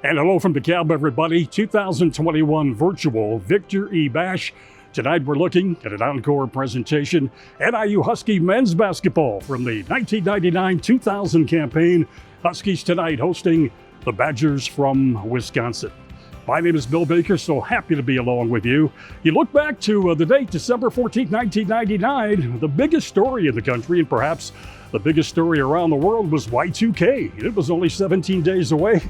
And hello from DeKalb, everybody. 2021 Virtual Victory Bash. Tonight we're looking at an encore presentation, NIU Husky men's basketball from the 1999-2000 campaign. Huskies tonight hosting the Badgers from Wisconsin. My name is Bill Baker, so happy to be along with you. You look back to the date, December 14, 1999, the biggest story in the country, and perhaps the biggest story around the world, was Y2K. It was only 17 days away.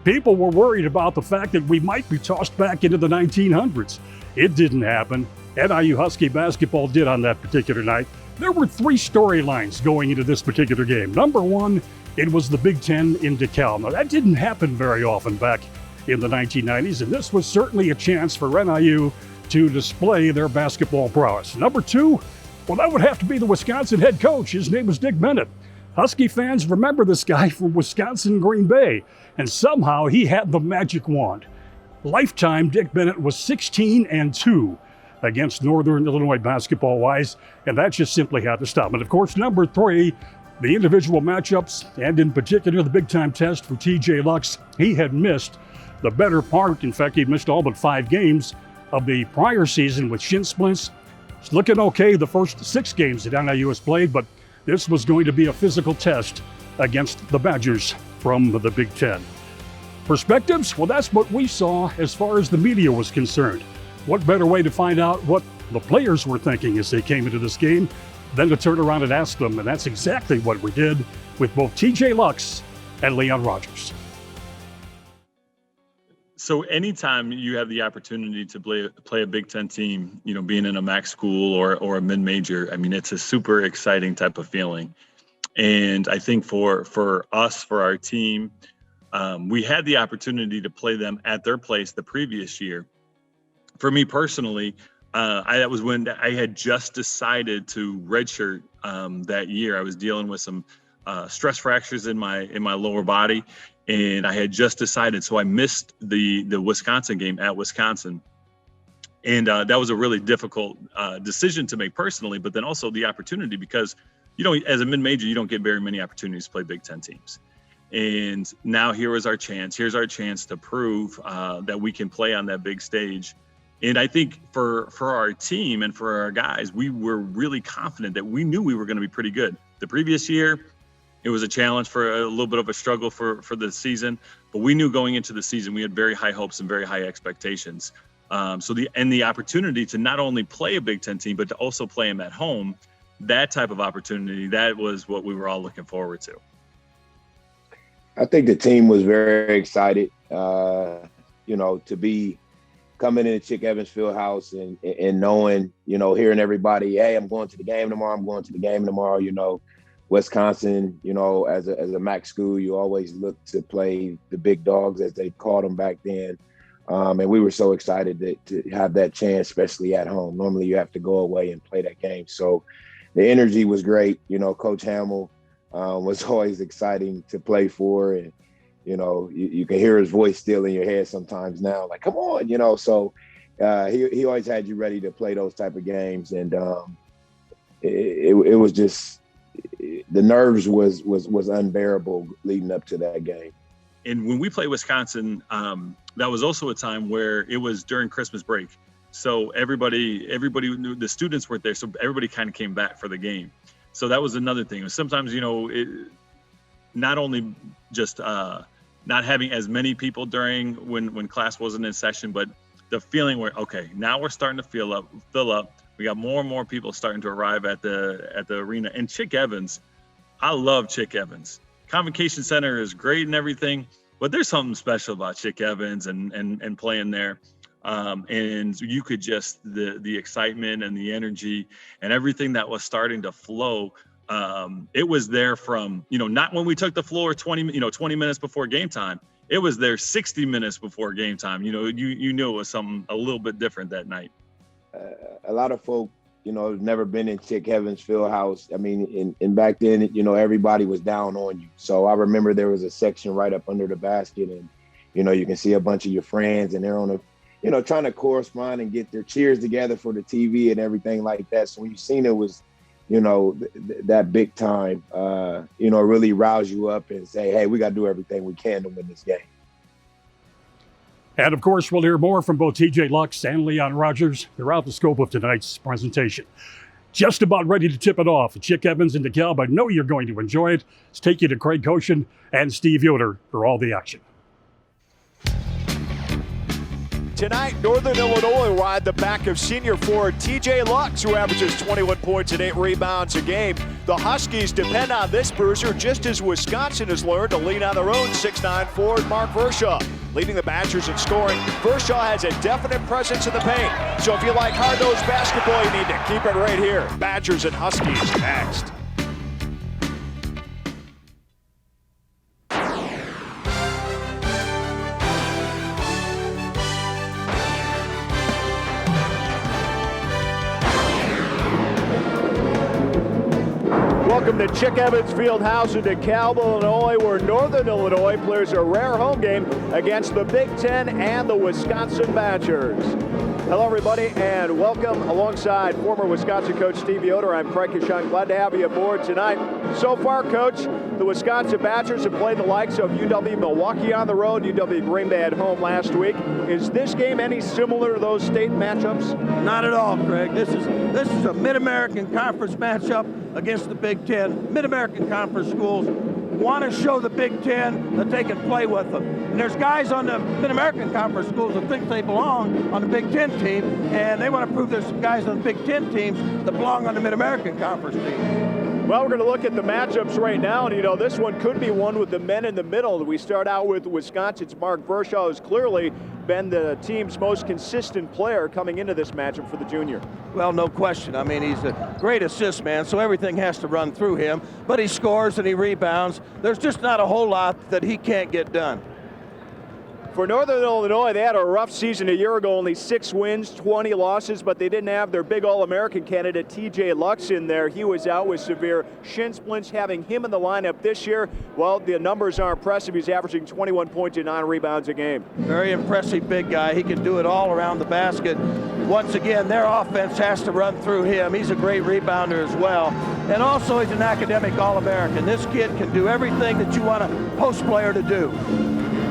People were worried about the fact that we might be tossed back into the 1900s. It didn't happen. NIU Husky basketball did on that particular night. There were three storylines going into this particular game. Number one, it was the Big Ten in DeKalb. Now, that didn't happen very often back in the 1990s, and this was certainly a chance for NIU to display their basketball prowess. Number two, well, that would have to be the Wisconsin head coach. His name was Dick Bennett. Husky fans remember this guy from Wisconsin Green Bay, and somehow he had the magic wand. Lifetime, Dick Bennett was 16-2 against Northern Illinois basketball-wise, and that just simply had to stop. And of course, number three, the individual matchups, and in particular the big-time test for TJ Lux. He had missed the better part. In fact, he missed all but 5 games of the prior season with shin splints. It's looking okay the first 6 games that NIU has played, but this was going to be a physical test against the Badgers from the Big Ten. Perspectives? Well, that's what we saw as far as the media was concerned. What better way to find out what the players were thinking as they came into this game than to turn around and ask them, and that's exactly what we did with both TJ Lux and Leon Rodgers. So anytime you have the opportunity to play a Big Ten team, you know, being in a MAC school or a mid-major, I mean, it's a super exciting type of feeling. And I think for us, for our team, we had the opportunity to play them at their place the previous year. For me personally, that was when I had just decided to redshirt that year. I was dealing with some stress fractures in my lower body, and I had just decided. So I missed the Wisconsin game at Wisconsin. And that was a really difficult decision to make personally, but then also the opportunity because, you know, as a mid-major, you don't get very many opportunities to play Big Ten teams. And now here is our chance. Here's our chance to prove that we can play on that big stage. And I think for our team and for our guys, we were really confident that we knew we were going to be pretty good. The previous year, it was a challenge for a little bit of a struggle for the season, but we knew going into the season, we had very high hopes and very high expectations. So the opportunity to not only play a Big Ten team, but to also play them at home, that type of opportunity, that was what we were all looking forward to. I think the team was very excited, to be coming into Chick Evans Fieldhouse and knowing, hearing everybody, hey, I'm going to the game tomorrow. Wisconsin, as a MAC school, you always look to play the big dogs, as they called them back then. And we were so excited to have that chance, especially at home. Normally you have to go away and play that game. So the energy was great. Coach Hamill was always exciting to play for. And, you can hear his voice still in your head sometimes now, like, come on, So he always had you ready to play those type of games. And it was just, the nerves was unbearable leading up to that game. And when we played Wisconsin, that was also a time where it was during Christmas break. So everybody knew the students weren't there. So everybody kind of came back for the game. So that was another thing. Sometimes, not only just not having as many people during when class wasn't in session, but the feeling where, okay, now we're starting to fill up. We got more and more people starting to arrive at the arena. And Chick Evans, I love Chick Evans. Convocation Center is great and everything, but there's something special about Chick Evans and playing there. And you could just, the excitement and the energy and everything that was starting to flow. It was there from, not when we took the floor 20 minutes before game time. It was there 60 minutes before game time. You knew it was something a little bit different that night. A lot of folk, have never been in Chick Evans Fieldhouse. I mean, and back then, everybody was down on you. So I remember there was a section right up under the basket, and, you can see a bunch of your friends, and they're on trying to correspond and get their cheers together for the TV and everything like that. So when you seen it was, that big time, really rouse you up and say, hey, we got to do everything we can to win this game. And of course, we'll hear more from both TJ Lux and Leon Rodgers throughout the scope of tonight's presentation. Just about ready to tip it off. Chick Evans and DeKalb, I know you're going to enjoy it. Let's take you to Craig Koshin and Steve Yoder for all the action. Tonight, Northern Illinois ride the back of senior forward TJ Lux, who averages 21 points and 8 rebounds a game. The Huskies depend on this bruiser, just as Wisconsin has learned to lean on their own 6'9" forward Mark Vershaw. Leading the Badgers in scoring, Vershaw has a definite presence in the paint. So if you like hard-nosed basketball, you need to keep it right here. Badgers and Huskies next. Welcome to Chick Evans Fieldhouse in DeKalb, Illinois, where Northern Illinois plays a rare home game against the Big Ten and the Wisconsin Badgers. Hello, everybody, and welcome alongside former Wisconsin coach Steve Yoder. I'm Craig Koshin. Glad to have you aboard tonight. So far, Coach, the Wisconsin Badgers have played the likes of UW-Milwaukee on the road, UW-Green Bay at home last week. Is this game any similar to those state matchups? Not at all, Craig. This is a Mid-American Conference matchup against the Big Ten. Mid-American Conference schools want to show the Big Ten that they can play with them. And there's guys on the Mid-American Conference schools that think they belong on the Big Ten team, and they want to prove there's some guys on the Big Ten teams that belong on the Mid-American Conference team. Well, we're going to look at the matchups right now, and this one could be one with the men in the middle. We start out with Wisconsin's Mark Vershaw, who's clearly been the team's most consistent player coming into this matchup for the junior. Well, no question. I mean, he's a great assist man, so everything has to run through him, but he scores and he rebounds. There's just not a whole lot that he can't get done. For Northern Illinois, they had a rough season a year ago, only 6 wins, 20 losses, but they didn't have their big All-American candidate, TJ Lux, in there. He was out with severe shin splints. Having him in the lineup this year, well, the numbers are impressive. He's averaging 21 points and 9 rebounds a game. Very impressive big guy. He can do it all around the basket. Once again, their offense has to run through him. He's a great rebounder as well. And also, he's an academic All-American. This kid can do everything that you want a post player to do.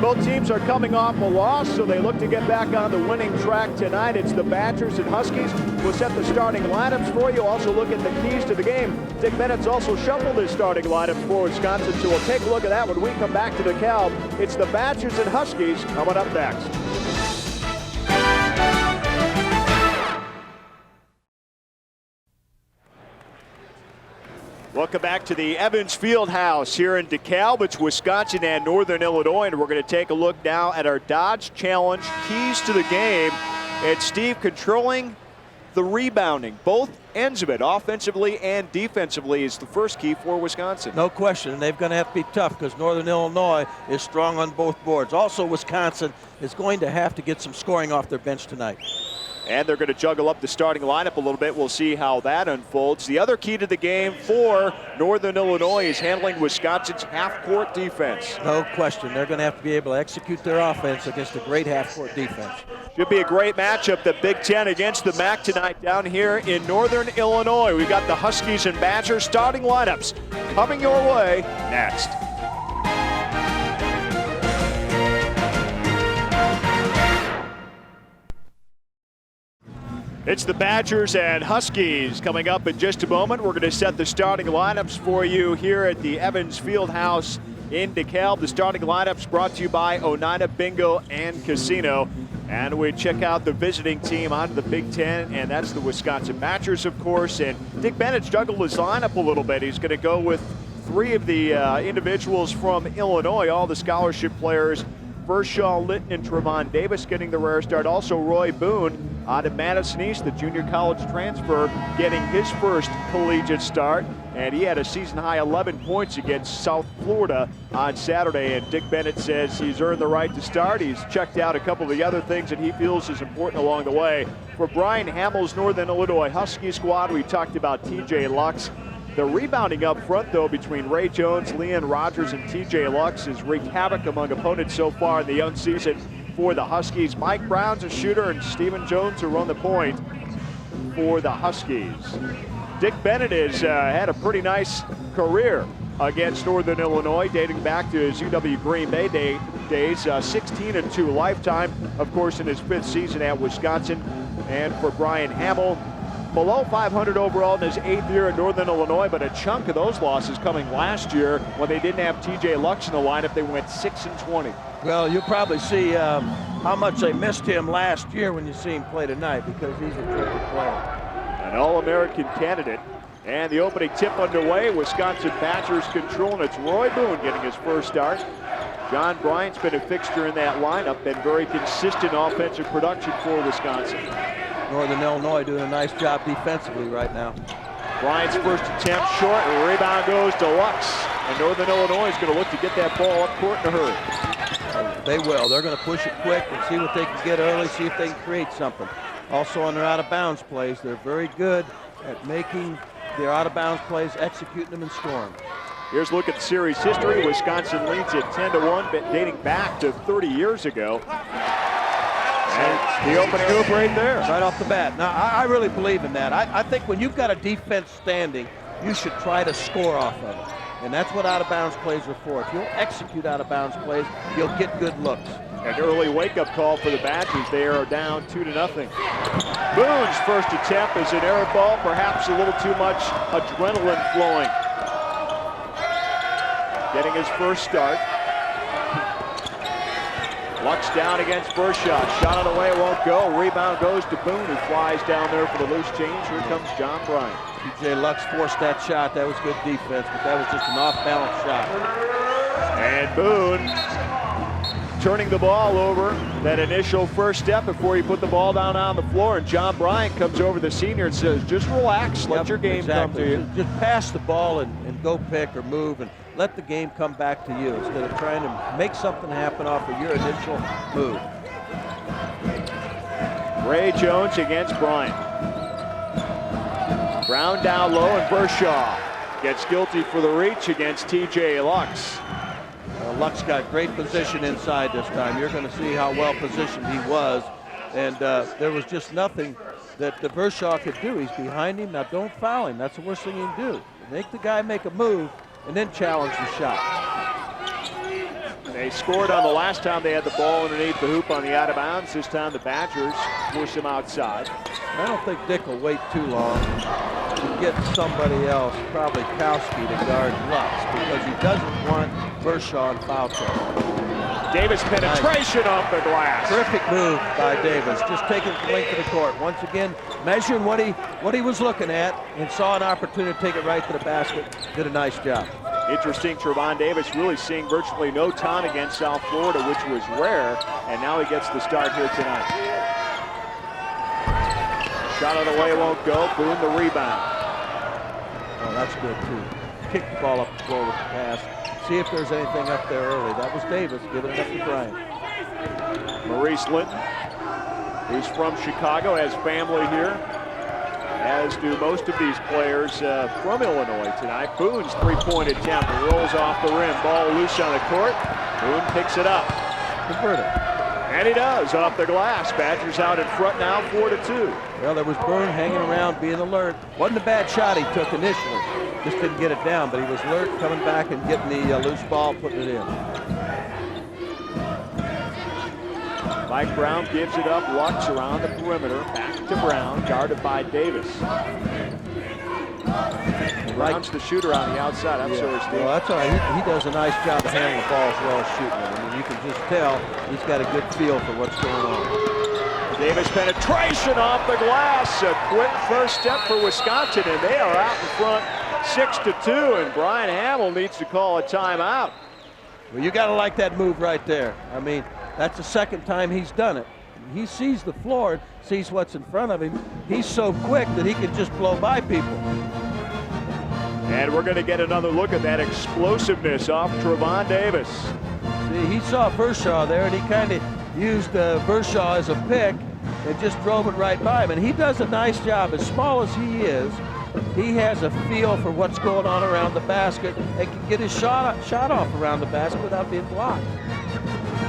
Both teams are coming off a loss, so they look to get back on the winning track tonight. It's the Badgers and Huskies. We'll set the starting lineups for you. Also look at the keys to the game. Dick Bennett's also shuffled his starting lineups for Wisconsin, so we'll take a look at that when we come back to DeKalb. It's the Badgers and Huskies coming up next. Welcome back to the Evans Fieldhouse here in DeKalb. It's Wisconsin and Northern Illinois, and we're going to take a look now at our Dodge Challenge keys to the game. And Steve, controlling the rebounding, both ends of it, offensively and defensively, is the first key for Wisconsin. No question, and they're going to have to be tough because Northern Illinois is strong on both boards. Also, Wisconsin is going to have to get some scoring off their bench tonight. And they're going to juggle up the starting lineup a little bit. We'll see how that unfolds. The other key to the game for Northern Illinois is handling Wisconsin's half-court defense. No question. They're going to have to be able to execute their offense against a great half-court defense. Should be a great matchup, the Big Ten against the MAC tonight down here in Northern Illinois. We've got the Huskies and Badgers starting lineups coming your way next. It's the Badgers and Huskies coming up in just a moment. We're going to set the starting lineups for you here at the Evans Fieldhouse in DeKalb. The starting lineups brought to you by Oneida Bingo and Casino. And we check out the visiting team onto the Big Ten, and that's the Wisconsin Badgers, of course. And Dick Bennett's juggled his lineup a little bit. He's going to go with 3 of the individuals from Illinois, all the scholarship players. Vershaw, Litton, and Trevon Davis getting the rare start. Also Roy Boone out of Madison East, the junior college transfer, getting his first collegiate start. And he had a season-high 11 points against South Florida on Saturday. And Dick Bennett says he's earned the right to start. He's checked out a couple of the other things that he feels is important along the way. For Brian Hamill's Northern Illinois Husky squad, we talked about TJ Lux. The rebounding up front, though, between Ray Jones, Leon Rodgers, and TJ Lux has wreaked havoc among opponents so far in the young season for the Huskies. Mike Brown's a shooter, and Stephen Jones will run the point for the Huskies. Dick Bennett has had a pretty nice career against Northern Illinois, dating back to his UW Green Bay days. 16-2 lifetime, of course, in his 5th season at Wisconsin. And for Brian Hamill, below 500 overall in his 8th year at Northern Illinois, but a chunk of those losses coming last year when they didn't have TJ Lux in the lineup. They went 6-20. Well, you'll probably see how much they missed him last year when you see him play tonight, because he's a terrific player. An All-American candidate. And the opening tip underway. Wisconsin Badgers controlling. It's Roy Boone getting his first start. John Bryant's been a fixture in that lineup, been very consistent offensive production for Wisconsin. Northern Illinois doing a nice job defensively right now. Bryant's first attempt short, and rebound goes to Lux. And Northern Illinois is going to look to get that ball up court in a hurry. They will. They're going to push it quick and see what they can get early, see if they can create something. Also on their out-of-bounds plays, they're very good at making their out-of-bounds plays, executing them, and scoring. Here's a look at the series history. Wisconsin leads at 10-1, dating back to 30 years ago. And the opening hoop right there. Right off the bat. Now, I really believe in that. I think when you've got a defense standing, you should try to score off of it. And that's what out-of-bounds plays are for. If you'll execute out-of-bounds plays, you'll get good looks. An early wake-up call for the Badgers. They are down 2-0. Boone's first attempt is an air ball, perhaps a little too much adrenaline flowing. Getting his first start. Lux down against Bershaw. Shot on the way, won't go. Rebound goes to Boone, who flies down there for the loose change. Here comes John Bryant. TJ Lux forced that shot. That was good defense, but that was just an off-balance shot. And Boone turning the ball over, that initial first step before he put the ball down on the floor. And John Bryant comes over, the senior, and says, just relax, let your game come to you. Just pass the ball and go pick or move and let the game come back to you instead of trying to make something happen off of your initial move. Ray Jones against Bryant. Brown down low, and Bershaw gets guilty for the reach against TJ Lux. Lux got great position inside this time. You're going to see how well positioned he was. And there was just nothing that the Bershaw could do. He's behind him. Now don't foul him. That's the worst thing you can do. Make the guy make a move and then challenge the shot. They scored on the last time they had the ball underneath the hoop on the out of bounds. This time the Badgers force him outside. I don't think Dick will wait too long to get somebody else, probably Huskie, to guard Lux, because he doesn't want Bershaw in foul trouble. Davis penetration off the glass. Terrific move by Davis, just taking the length of the court. Once again, measuring what he was looking at and saw an opportunity to take it right to the basket. Did a nice job. Interesting, Trevon Davis really seeing virtually no time against South Florida, which was rare, and now he gets the start here tonight. Shot on the way, won't go. Boone the rebound. Oh, that's good too. Kick the ball up the floor with the pass. See if there's anything up there early. That was Davis giving it up to Bryant. Maurice Linton, who's from Chicago, has family here, as do most of these players from Illinois tonight. Boone's three-point attempt rolls off the rim. Ball loose on the court. Boone picks it up. Convert it. And he does, off the glass. Badgers out in front now, 4-2. Well, there was Boone hanging around, being alert. Wasn't a bad shot he took initially. Just didn't get it down, but he was alert, coming back and getting the loose ball, putting it in. Mike Brown gives it up. Lux around the perimeter. Back to Brown, guarded by Davis. Brown's the shooter on the outside. I'm sorry, Steve. Well, that's all right. He does a nice job of handling the ball as well as shooting it. I mean, you can just tell he's got a good feel for what's going on. Davis penetration off the glass. A quick first step for Wisconsin, and they are out in front 6-2, and Brian Hamill needs to call a timeout. Well, you got to like that move right there. I mean, that's the second time he's done it. He sees the floor, sees what's in front of him. He's so quick that he can just blow by people. And we're going to get another look at that explosiveness off Trevon Davis. See, he saw Bershaw there, and he kind of used Bershaw as a pick and just drove it right by him. And he does a nice job. As small as he is, he has a feel for what's going on around the basket and can get his shot off around the basket without being blocked.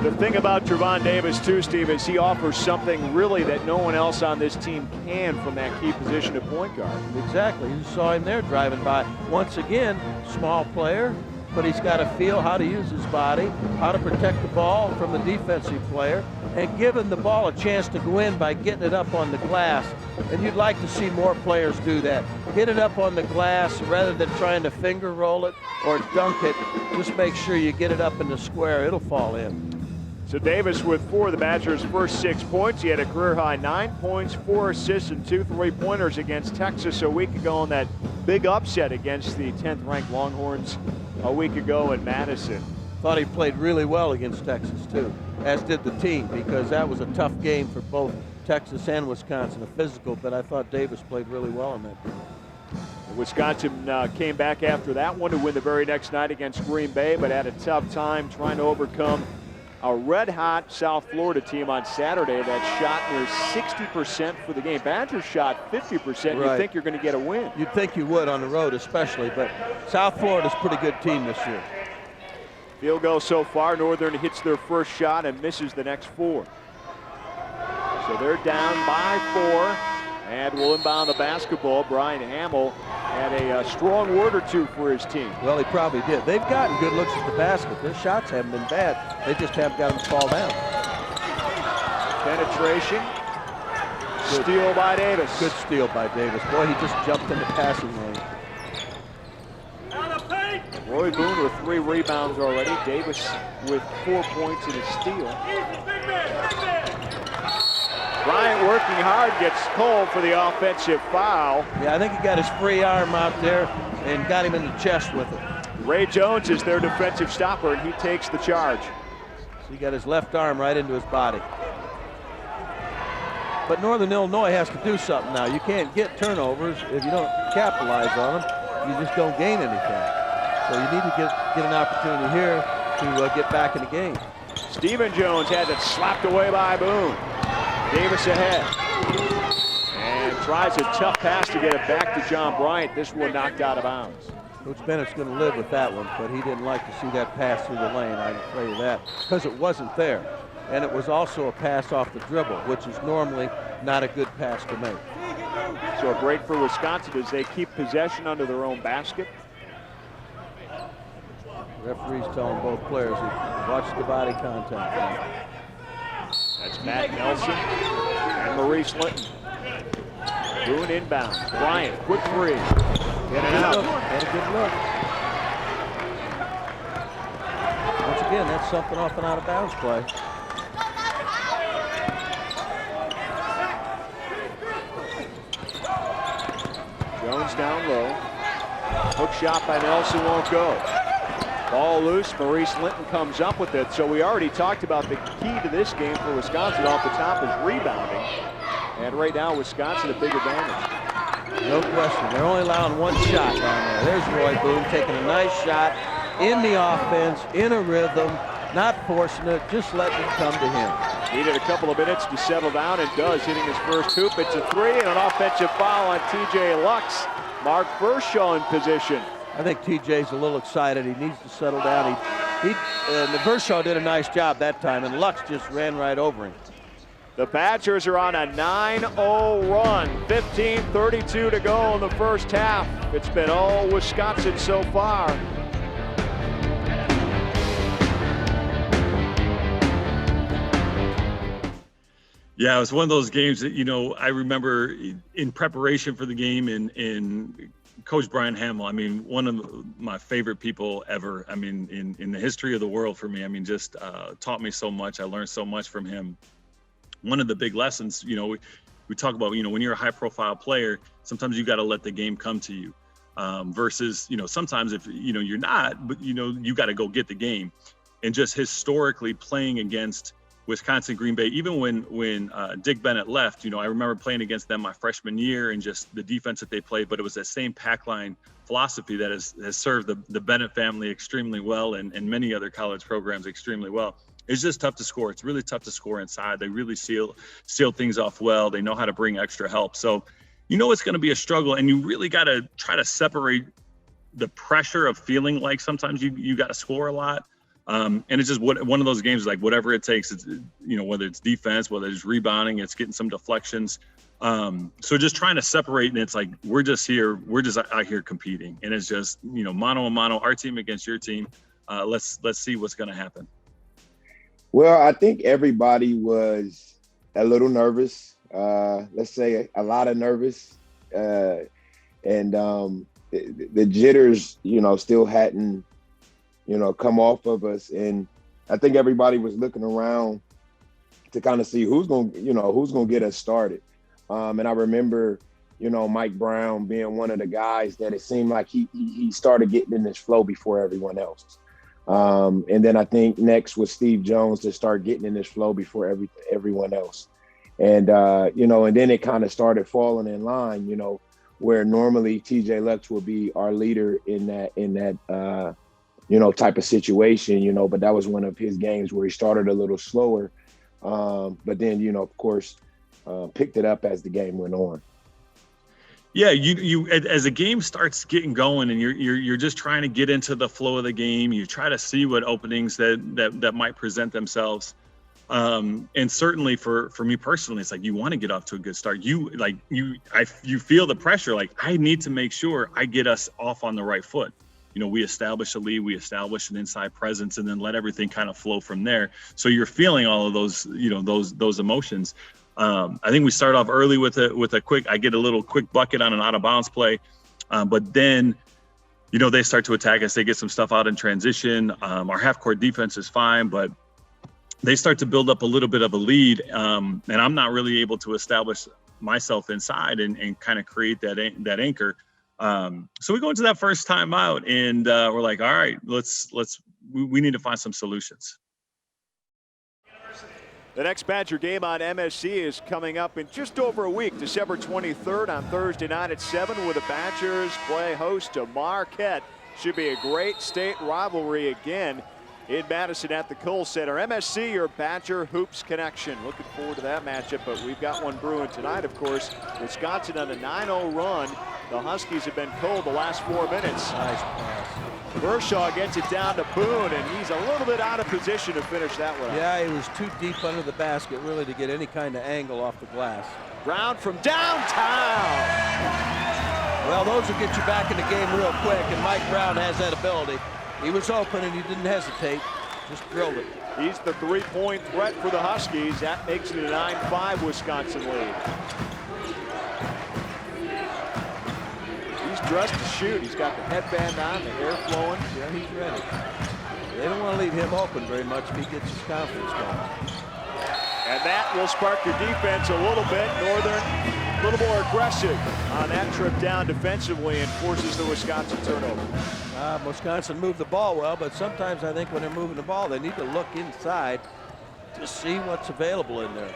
The thing about Trevon Davis, too, Steve, is he offers something really that no one else on this team can from that key position of point guard. Exactly. You saw him there driving by. Once again, small player, but he's got to feel how to use his body, how to protect the ball from the defensive player, and giving the ball a chance to go in by getting it up on the glass. And you'd like to see more players do that. Get it up on the glass rather than trying to finger roll it or dunk it. Just make sure you get it up in the square. It'll fall in. So Davis with 4 of the Badgers' first 6 points. He had a career-high 9 points, 4 assists, and 2 3-pointers against Texas a week ago in that big upset against the 10th-ranked Longhorns a week ago in Madison. Thought he played really well against Texas, too, as did the team, because that was a tough game for both Texas and Wisconsin, a physical, but I thought Davis played really well in that game. Wisconsin came back after that one to win the very next night against Green Bay, but had a tough time trying to overcome a red-hot South Florida team on Saturday that shot near 60% for the game. Badgers shot 50%. Right. You think you're going to get a win. You'd think you would on the road especially, but South Florida's a pretty good team this year. Field goal so far. Northern hits their first shot and misses the next 4. So they're down by 4 and will inbound the basketball. Brian Hamill had a strong word or two for his team. Well, he probably did. They've gotten good looks at the basket. Their shots haven't been bad. They just haven't got them to fall down. Penetration. Steal by Davis. Good steal by Davis. Boy, he just jumped in the passing lane. Roy Boone with 3 rebounds already. Davis with 4 points and a steal. Bryant working hard, gets called for the offensive foul. Yeah, I think he got his free arm out there and got him in the chest with it. Ray Jones is their defensive stopper, and he takes the charge. So he got his left arm right into his body. But Northern Illinois has to do something now. You can't get turnovers if you don't capitalize on them. You just don't gain anything. So you need to get an opportunity here to get back in the game. Stephen Jones had it slapped away by Boone. Davis ahead. And tries a tough pass to get it back to John Bryant. This one knocked out of bounds. Coach Bennett's going to live with that one, but he didn't like to see that pass through the lane, I can tell you that, because it wasn't there. And it was also a pass off the dribble, which is normally not a good pass to make. So a break for Wisconsin as they keep possession under their own basket. The referee's telling both players to watch the body contact. That's Matt Nelson and Maurice Linton. Boone inbounds. Bryant, quick 3. In and out. Had a good look. Once again, that's something off and out of bounds play. Jones down low. Hook shot by Nelson won't go. Ball loose. Maurice Linton comes up with it. So we already talked about the key to this game for Wisconsin off the top is rebounding. And right now, Wisconsin a big advantage. No question. They're only allowing 1 shot down there. There's Roy Boone taking a nice shot in the offense, in a rhythm, not forcing it, just letting it come to him. Needed a couple of minutes to settle down and does, hitting his first hoop. It's a 3 and an offensive foul on TJ Lux. Mark Verschaw in position. I think TJ's a little excited. He needs to settle down. The Verschaw did a nice job that time, and Lux just ran right over him. The Badgers are on a 9-0 run. 15:32 to go in the first half. It's been all Wisconsin so far. Yeah, it was one of those games that, I remember in preparation for the game and Coach Brian Hamill, one of my favorite people ever. In the history of the world for me. Just taught me so much. I learned so much from him. One of the big lessons, we talk about, when you're a high profile player, sometimes you got to let the game come to you versus, sometimes if, you're not, but, you got to go get the game. And just historically playing against Wisconsin, Green Bay, even when Dick Bennett left, I remember playing against them my freshman year and just the defense that they played, but it was that same pack line philosophy that has served the Bennett family extremely well and many other college programs extremely well. It's just tough to score. It's really tough to score inside. They really seal things off well. They know how to bring extra help. So, it's going to be a struggle, and you really got to try to separate the pressure of feeling like sometimes you got to score a lot And it's just one of those games, like whatever it takes, it's, whether it's defense, whether it's rebounding, it's getting some deflections. So just trying to separate, and it's like, we're just out here competing. And it's just, mano a mano, our team against your team. Let's see what's going to happen. Well, I think everybody was a little nervous. Let's say a lot of nervous. And the jitters, still hadn't, come off of us. And I think everybody was looking around to kind of see who's going to get us started. And I remember, Mike Brown being one of the guys that it seemed like he started getting in this flow before everyone else. And then I think next was Steve Jones to start getting in this flow before everyone else. And, and then it kind of started falling in line, where normally TJ Lux would be our leader in that type of situation, but that was one of his games where he started a little slower. But then, of course, picked it up as the game went on. Yeah, you as the game starts getting going and you're just trying to get into the flow of the game, you try to see what openings that might present themselves. And certainly for me personally, it's like you want to get off to a good start. You feel the pressure, like I need to make sure I get us off on the right foot. We establish a lead, we establish an inside presence, and then let everything kind of flow from there. So you're feeling all of those, those emotions. I think we start off early with a quick, I get a little quick bucket on an out of bounds play. But then, they start to attack us. They get some stuff out in transition. Our half court defense is fine, but they start to build up a little bit of a lead. And I'm not really able to establish myself inside and kind of create that anchor. So we go into that first time out and we're like, all right, we need to find some solutions. The next Badger game on MSC is coming up in just over a week, December 23rd on Thursday night at 7, where the Badgers play host to Marquette. Should be a great state rivalry again in Madison at the Kohl Center. MSC, your Badger Hoops connection. Looking forward to that matchup, but we've got one brewing tonight, of course. Wisconsin on a 9-0 run. The Huskies have been cold the last 4 minutes. Nice pass. Vershaw gets it down to Boone, and he's a little bit out of position to finish that one. Yeah, he was too deep under the basket, really, to get any kind of angle off the glass. Brown from downtown. Well, those will get you back in the game real quick, and Mike Brown has that ability. He was open, and he didn't hesitate. Just drilled it. He's the three-point threat for the Huskies. That makes it a 9-5 Wisconsin lead. He's dressed to shoot. He's got the headband on, the hair flowing. Yeah, he's ready. They don't want to leave him open very much if he gets his confidence going. And that will spark your defense a little bit. Northern a little more aggressive on that trip down defensively and forces the Wisconsin turnover. Wisconsin moved the ball well, but sometimes I think when they're moving the ball, they need to look inside to see what's available in there.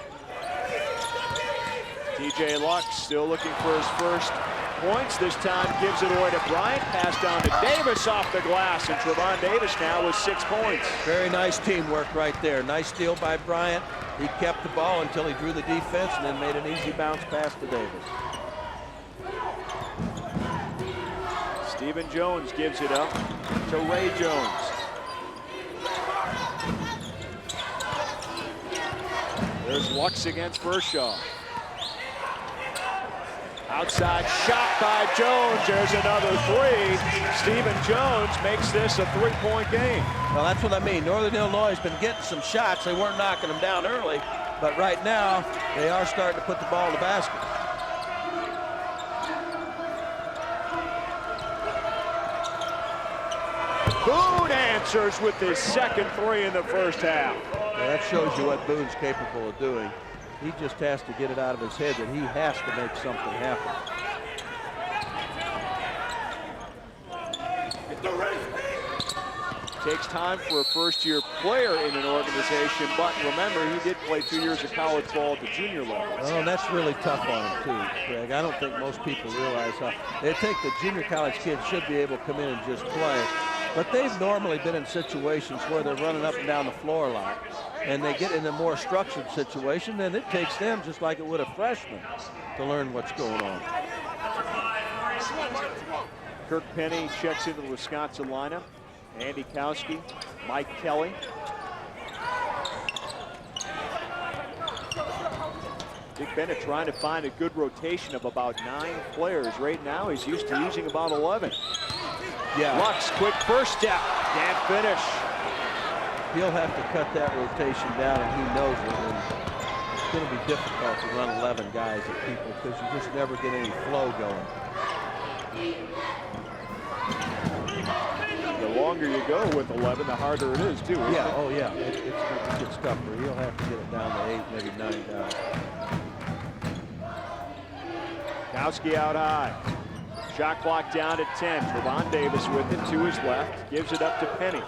TJ Lux still looking for his first points. This time gives it away to Bryant. Pass down to Davis off the glass, and Trevon Davis now with 6 points. Very nice teamwork right there. Nice steal by Bryant. He kept the ball until he drew the defense and then made an easy bounce pass to Davis. Stephen Jones gives it up to Ray Jones. There's Lux against Vershaw. Outside shot by Jones. There's another three. Stephen Jones makes this a three-point game. Well, that's what I mean. Northern Illinois has been getting some shots. They weren't knocking them down early, but right now they are starting to put the ball in the basket. Boone answers with his second three in the first half. Yeah, that shows you what Boone's capable of doing. He just has to get it out of his head that he has to make something happen. Takes time for a first-year player in an organization, but remember, he did play 2 years of college ball at the junior level. Oh, and that's really tough on him, too, Craig. I don't think most people realize how they think the junior college kids should be able to come in and just play. But they've normally been in situations where they're running up and down the floor a lot, and they get in a more structured situation, and it takes them, just like it would a freshman, to learn what's going on. Kirk Penny checks into the Wisconsin lineup. Andy Huskie, Mike Kelly. Dick Bennett trying to find a good rotation of about 9 players. Right now, he's used to using about 11. Yeah. Lux, quick first step, can't finish. He'll have to cut that rotation down, and he knows it. And it's going to be difficult to run 11 guys at people because you just never get any flow going. The longer you go with 11, the harder it is, too. Yeah, oh yeah, it gets tougher. He'll have to get it down to 8, maybe 9 guys. Husky out high. Shot clock down at 10. Trevon Davis with it to his left. Gives it up to Penny.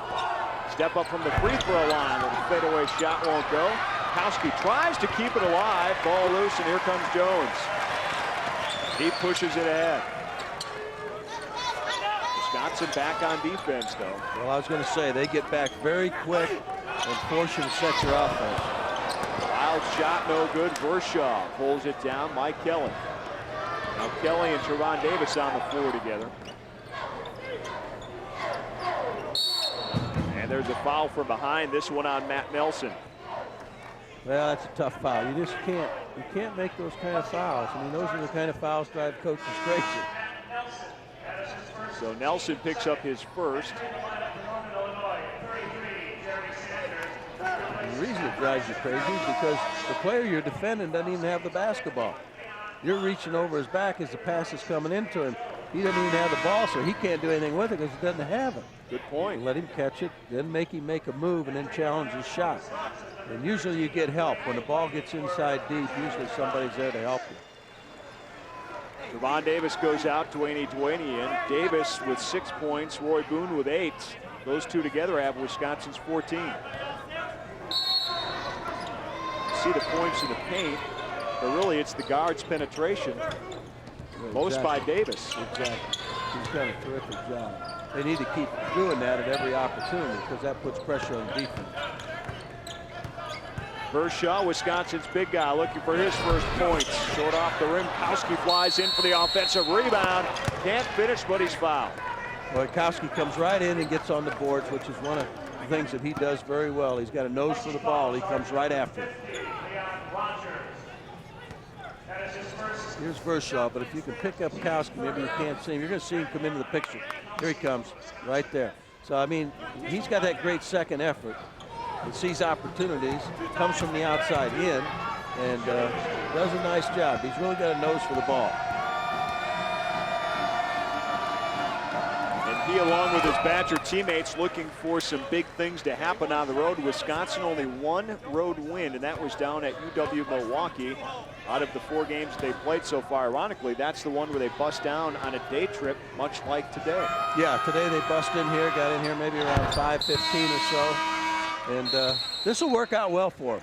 Step up from the free throw line. The fadeaway shot won't go. Husky tries to keep it alive. Ball loose, and here comes Jones. He pushes it ahead. Wisconsin back on defense, though. Well, I was going to say, they get back very quick and force you to set your offense. Wild shot, no good. Vershaw pulls it down. Mike Kelly. Now Kelly and Trevon Davis on the floor together. And there's a foul from behind. This one on Matt Nelson. Well, that's a tough foul. You just can't make those kind of fouls. I mean, those are the kind of fouls drive coaches crazy. So Nelson picks up his first. The reason it drives you crazy is because the player you're defending doesn't even have the basketball. You're reaching over his back as the pass is coming into him. He doesn't even have the ball, so he can't do anything with it because he doesn't have it. Good point. Let him catch it, then make him make a move, and then challenge his shot. And usually you get help. When the ball gets inside deep, usually somebody's there to help you. Trevon Davis goes out, Dwayne in. Davis with 6 points, Roy Boone with 8. Those two together have Wisconsin's 14. See the points in the paint, but really it's the guard's penetration. Most by Davis. Exactly. He's done a terrific job. They need to keep doing that at every opportunity because that puts pressure on defense. Vershaw, Wisconsin's big guy, looking for his first points. Short off the rim. Husky flies in for the offensive rebound. Can't finish, but he's fouled. Well, Husky comes right in and gets on the boards, which is one of the things that he does very well. He's got a nose for the ball. He comes right after it. Here's Vershaw, but if you can pick up Husky, maybe you can't see him. You're going to see him come into the picture. Here he comes, right there. So, I mean, he's got that great second effort. He sees opportunities, comes from the outside in, and does a nice job. He's really got a nose for the ball. And he, along with his Badger teammates, looking for some big things to happen on the road. Wisconsin only one road win, and that was down at UW Milwaukee. Out of the 4 games they played so far, ironically, that's the one where they bust down on a day trip, much like today. Yeah, today they bust in here, got in here maybe around 5:15 or so. And this will work out well for him.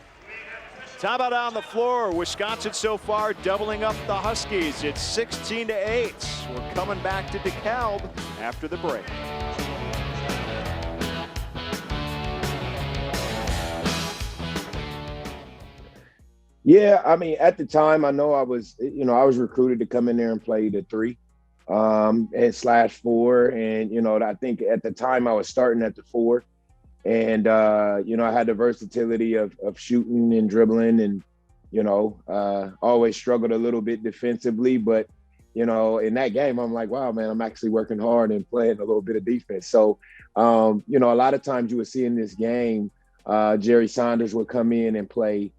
Timeout on the floor. Wisconsin so far doubling up the Huskies. It's 16-8. We're coming back to DeKalb after the break. Yeah, I mean, at the time, I know I was recruited to come in there and play the 3 and /4. And, I think at the time I was starting at the 4. And, I had the versatility of shooting and dribbling and, always struggled a little bit defensively. But, in that game, I'm like, wow, man, I'm actually working hard and playing a little bit of defense. So, a lot of times you would see in this game, Jerry Saunders would come in and play,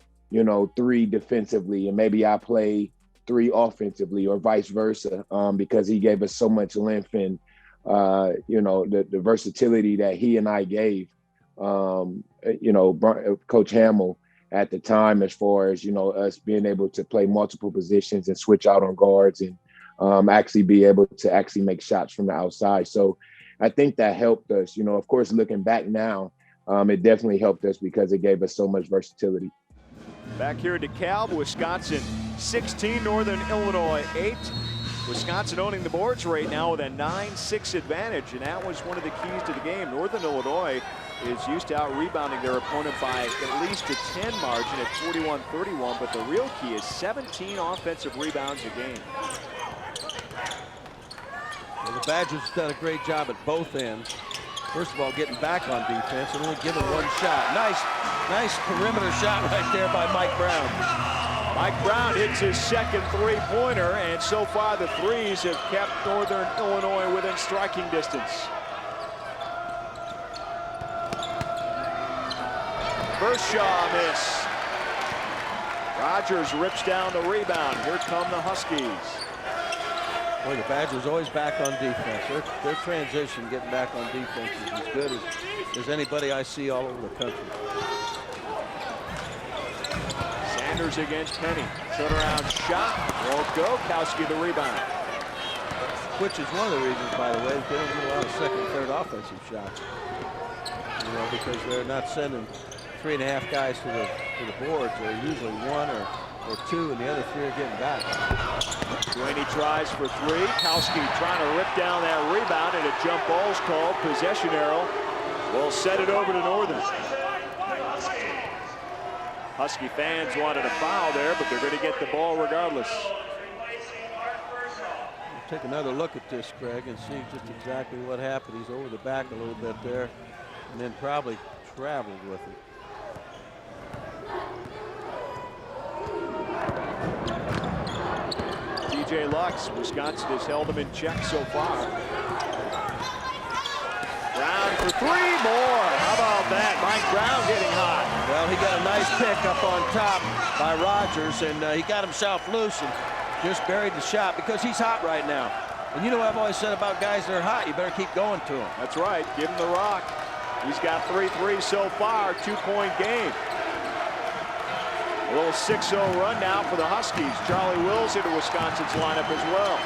3 defensively, and maybe I play 3 offensively or vice versa, because he gave us so much length and, the versatility that he and I gave. Coach Hamill at the time, as far as, us being able to play multiple positions and switch out on guards and actually be able to actually make shots from the outside. So I think that helped us, of course, looking back now, it definitely helped us because it gave us so much versatility. Back here at DeKalb, Wisconsin 16, Northern Illinois 8. Wisconsin owning the boards right now with a 9-6 advantage, and that was one of the keys to the game. Northern Illinois is used to out-rebounding their opponent by at least a 10 margin at 41-31, but the real key is 17 offensive rebounds a game. Well, the Badgers have done a great job at both ends. First of all, getting back on defense and only giving one shot. Nice perimeter shot right there by Mike Brown. Mike Brown hits his second three-pointer, and so far the threes have kept Northern Illinois within striking distance. First shot miss. Rodgers rips down the rebound. Here come the Huskies. Boy, the Badgers always back on defense. Their transition, getting back on defense, is as good as anybody I see all over the country. Sanders against Penny. Turnaround shot. Won't go. Huskie the rebound. Which is one of the reasons, by the way, that they don't get a lot of second, third offensive shots. You know, because they're not sending 3.5 guys to the boards. They're usually one or two, and the other 3 are getting back. Duane tries for 3. Huskie trying to rip down that rebound, and a jump ball's called. Possession arrow will set it over to Northern. Husky fans wanted a foul there, but they're going to get the ball regardless. We'll take another look at this, Craig, and see just exactly what happened. He's over the back a little bit there, and then probably traveled with it. DJ Lux, Wisconsin has held him in check so far. Brown for 3 more. How about that? Mike Brown getting hot. Well, he got a nice pick up on top by Rodgers, and he got himself loose and just buried the shot because he's hot right now. And you know what I've always said about guys that are hot, you better keep going to them. That's right. Give him the rock. He's got 3 threes so far, 2-point game. A little 6-0 run now for the Huskies. Charlie Wills into Wisconsin's lineup as well.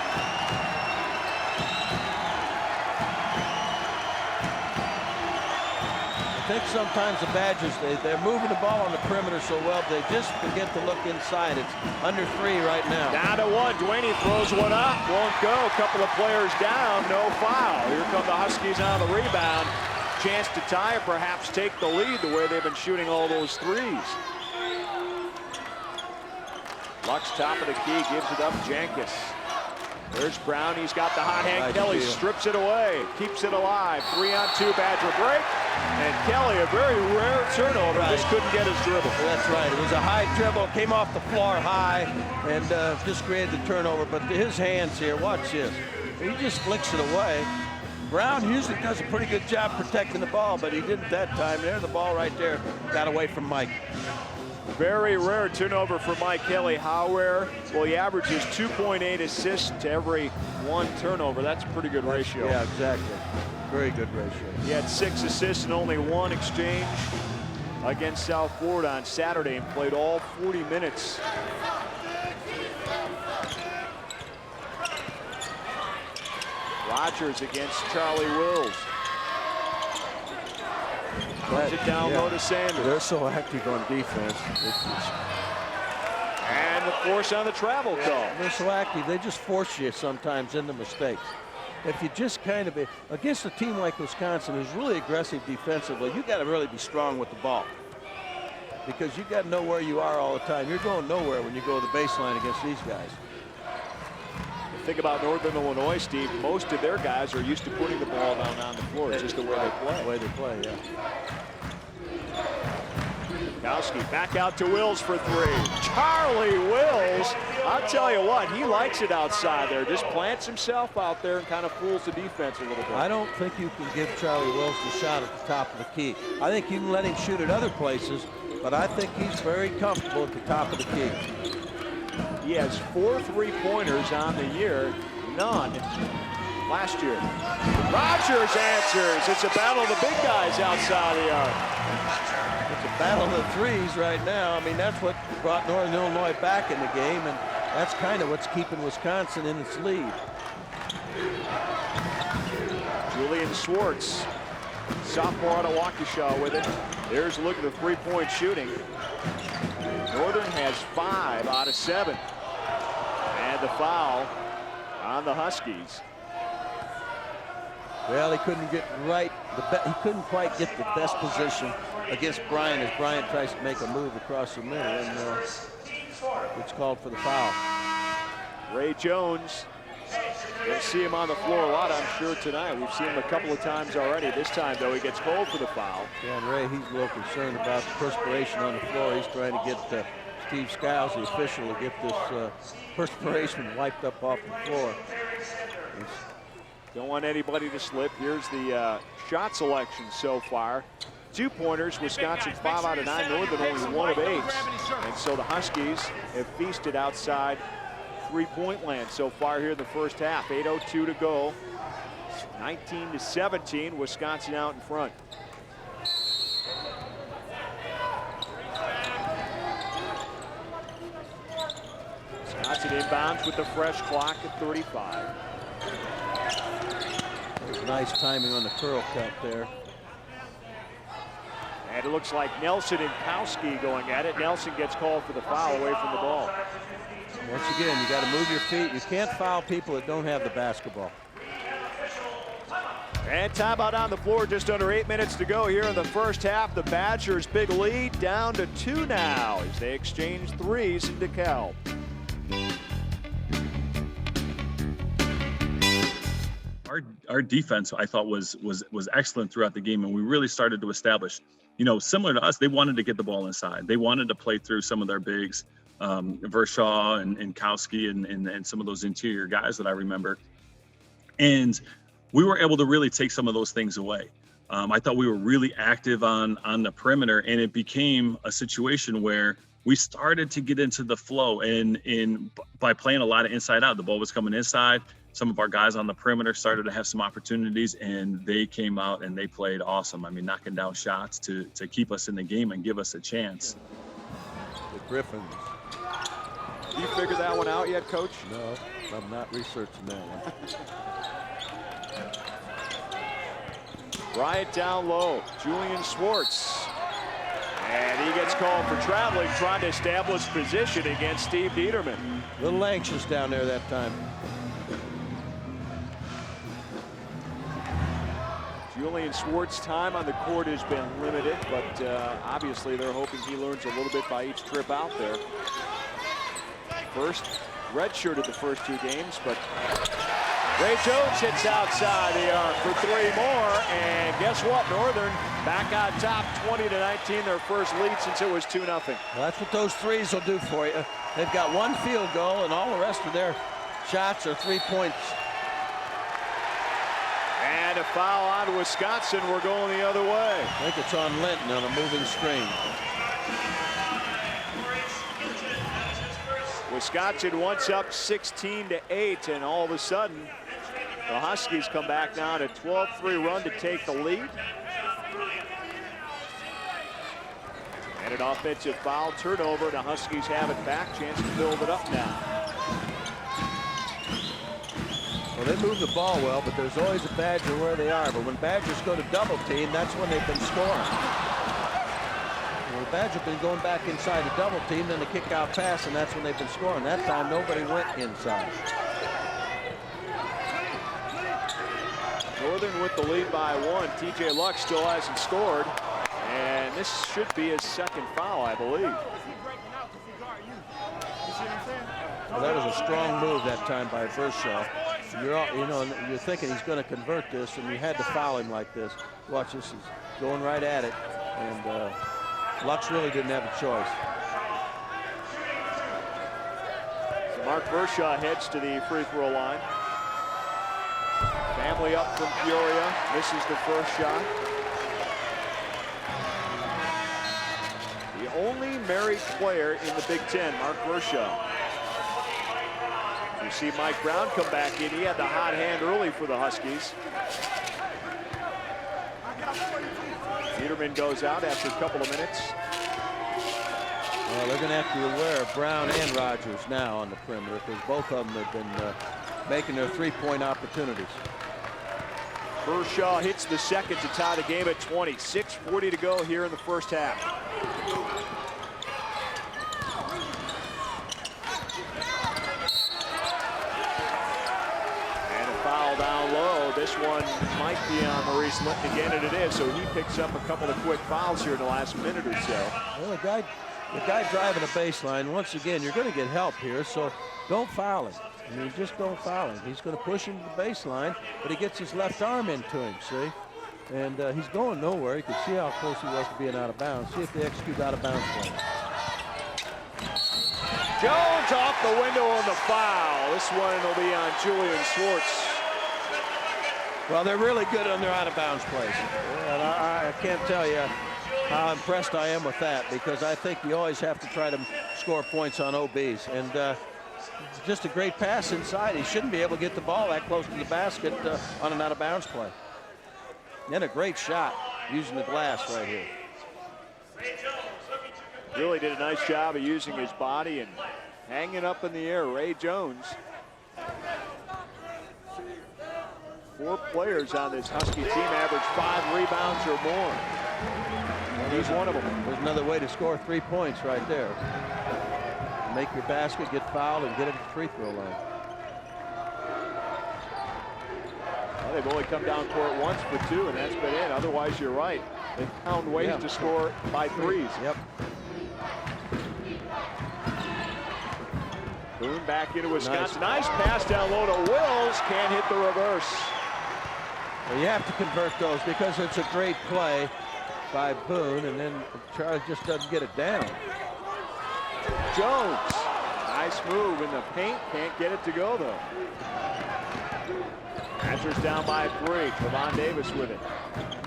I think sometimes the Badgers, they're moving the ball on the perimeter so well, they just forget to look inside. It's under 3 right now. Down to 1. Duane throws one up. Won't go. A couple of players down. No foul. Here come the Huskies on the rebound. Chance to tie or perhaps take the lead the way they've been shooting all those threes. Lux top of the key, gives it up. Jankis. There's Brown. He's got the hot hand. Nice Kelly deal. strips it away. Keeps it alive. 3-on-2 Badger break. And Kelly, a very rare turnover. Right. Just couldn't get his dribble. That's right. It was a high dribble. Came off the floor high and just created the turnover. But his hands here, watch this. He just flicks it away. Brown usually does a pretty good job protecting the ball, but he didn't that time. There, the ball right there got away from Mike. Very rare turnover for Mike Kelly. How rare? Well, he averages 2.8 assists to every 1 turnover. That's a pretty good ratio. Yeah, exactly. Very good ratio. He had 6 assists and only 1 exchange against South Florida on Saturday and played all 40 minutes. Rodgers against Charlie Wills. Puts it down low to Sanders. They're so active on defense. And the force on the travel call. They're so active, they just force you sometimes into mistakes. If you just kind of, against a team like Wisconsin who's really aggressive defensively, you got to really be strong with the ball. Because you got to know where you are all the time. You're going nowhere when you go to the baseline against these guys. Think about Northern Illinois, Steve. Most of their guys are used to putting the ball down on the floor. It's just the way they play. The way they play, yeah. Husky back out to Wills for 3. Charlie Wills, I'll tell you what, he likes it outside there. Just plants himself out there and kind of fools the defense a little bit. I don't think you can give Charlie Wills the shot at the top of the key. I think you can let him shoot at other places, but I think he's very comfortable at the top of the key. He has 4 3-pointers on the year, none last year. Rodgers answers. It's a battle of the big guys outside the arc. It's a battle of the threes right now. I mean, that's what brought Northern Illinois back in the game, and that's kind of what's keeping Wisconsin in its lead. Julian Schwartz, sophomore out of Waukesha with it. There's a look at the 3-point shooting. Northern has 5 out of 7. And the foul on the Huskies. Well, he couldn't get right. He couldn't quite get the best position against Bryant as Bryant tries to make a move across the middle, and it's called for the foul. Ray Jones We'll see him on the floor a lot, I'm sure, tonight. We've seen him a couple of times already. This time, though, he gets called for the foul. Yeah, and Ray, he's a little concerned about the perspiration on the floor. He's trying to get Steve Skiles, the official, to get this perspiration wiped up off the floor. Don't want anybody to slip. Here's the shot selection so far. 2-pointers, Wisconsin 5 out of 9, Northern only 1 of 8. And so the Huskies have feasted outside three-point land so far here in the first half. 8:02 to go. 19-17, Wisconsin out in front. Wisconsin inbounds with the fresh clock at 35. Nice timing on the curl cut there. And it looks like Nelson and Huskie going at it. Nelson gets called for the foul away from the ball. Once again, you got to move your feet. You can't foul people that don't have the basketball. And timeout on the floor, just under 8 minutes to go here in the first half. The Badgers' big lead down to 2 now as they exchange threes in DeKalb. Our defense, I thought, was excellent throughout the game, and we really started to establish, similar to us, they wanted to get the ball inside. They wanted to play through some of their bigs, Vershaw and Kowski and some of those interior guys that I remember. And we were able to really take some of those things away. I thought we were really active on the perimeter, and it became a situation where we started to get into the flow and by playing a lot of inside out. The ball was coming inside. Some of our guys on the perimeter started to have some opportunities, and they came out and they played awesome. I mean, knocking down shots to keep us in the game and give us a chance. The Griffins. You figured that one out yet, Coach? No, I'm not researching that one. Bryant down low, Julian Schwartz. And he gets called for traveling, trying to establish position against Steve Dieterman. A little anxious down there that time. Julian Schwartz's time on the court has been limited, but obviously they're hoping he learns a little bit by each trip out there. First, redshirted the first 2 games, but Ray Jones hits outside the arc for 3 more, and guess what? Northern back on top, 20-19, their first lead since it was 2-0. Well, that's what those threes will do for you. They've got 1 field goal, and all the rest of their shots are 3 points. And a foul on Wisconsin. We're going the other way. I think it's on Linton on a moving screen. Wisconsin once up 16-8, and all of a sudden, the Huskies come back now to a 12-3 run to take the lead. And an offensive foul turnover. The Huskies have it back. Chance to build it up now. Well, they move the ball well, but there's always a Badger where they are. But when Badgers go to double team, that's when they've been scoring. Well, the Badgers have been going back inside the double team, then the kick out pass, and that's when they've been scoring. That time, nobody went inside. Northern with the lead by 1. TJ Lux still hasn't scored. And this should be his second foul, I believe. Well, that was a strong move that time by Vershaw. You're thinking he's going to convert this, and you had to foul him like this. Watch this, he's going right at it, and Lux really didn't have a choice. So Mark Vershaw heads to the free throw line. Family up from Peoria, misses the first shot. The only married player in the Big Ten, Mark Vershaw. You see Mike Brown come back in. He had the hot hand early for the Huskies. Dieterman goes out after a couple of minutes. Well, they're going to have to be aware of Brown and Rodgers now on the perimeter, because both of them have been making their 3-point opportunities. Vershaw hits the second to tie the game at 20. 6:40 to go here in the first half. Down low. This one might be on Maurice Linton again, and it is. So he picks up a couple of quick fouls here in the last minute or so. Well, the guy driving a baseline, once again, you're going to get help here, so don't foul him. I mean, just don't foul him. He's going to push him to the baseline, but he gets his left arm into him, see? And he's going nowhere. You can see how close he was to being out of bounds. See if they execute out of bounds play. Jones off the window on the foul. This one will be on Julian Schwartz. Well, they're really good on their out-of-bounds plays. And I can't tell you how impressed I am with that, because I think you always have to try to score points on OBs. And just a great pass inside. He shouldn't be able to get the ball that close to the basket on an out-of-bounds play. And a great shot using the glass right here. Really did a nice job of using his body and hanging up in the air. Ray Jones. 4 players on this Husky team average 5 rebounds or more. And he's one of them. There's another way to score 3 points right there. Make your basket, get fouled, and get it to the free throw line. Well, they've only come down court once for 2, and that's been in. Otherwise, you're right. They found ways to score by 3s. Yep. Boone back into Wisconsin. Nice pass down low to Wills. Can't hit the reverse. Well, you have to convert those because it's a great play by Boone, and then Charlie just doesn't get it down. Jones. Nice move in the paint. Can't get it to go, though. Badgers down by 3. Trevon Davis with it.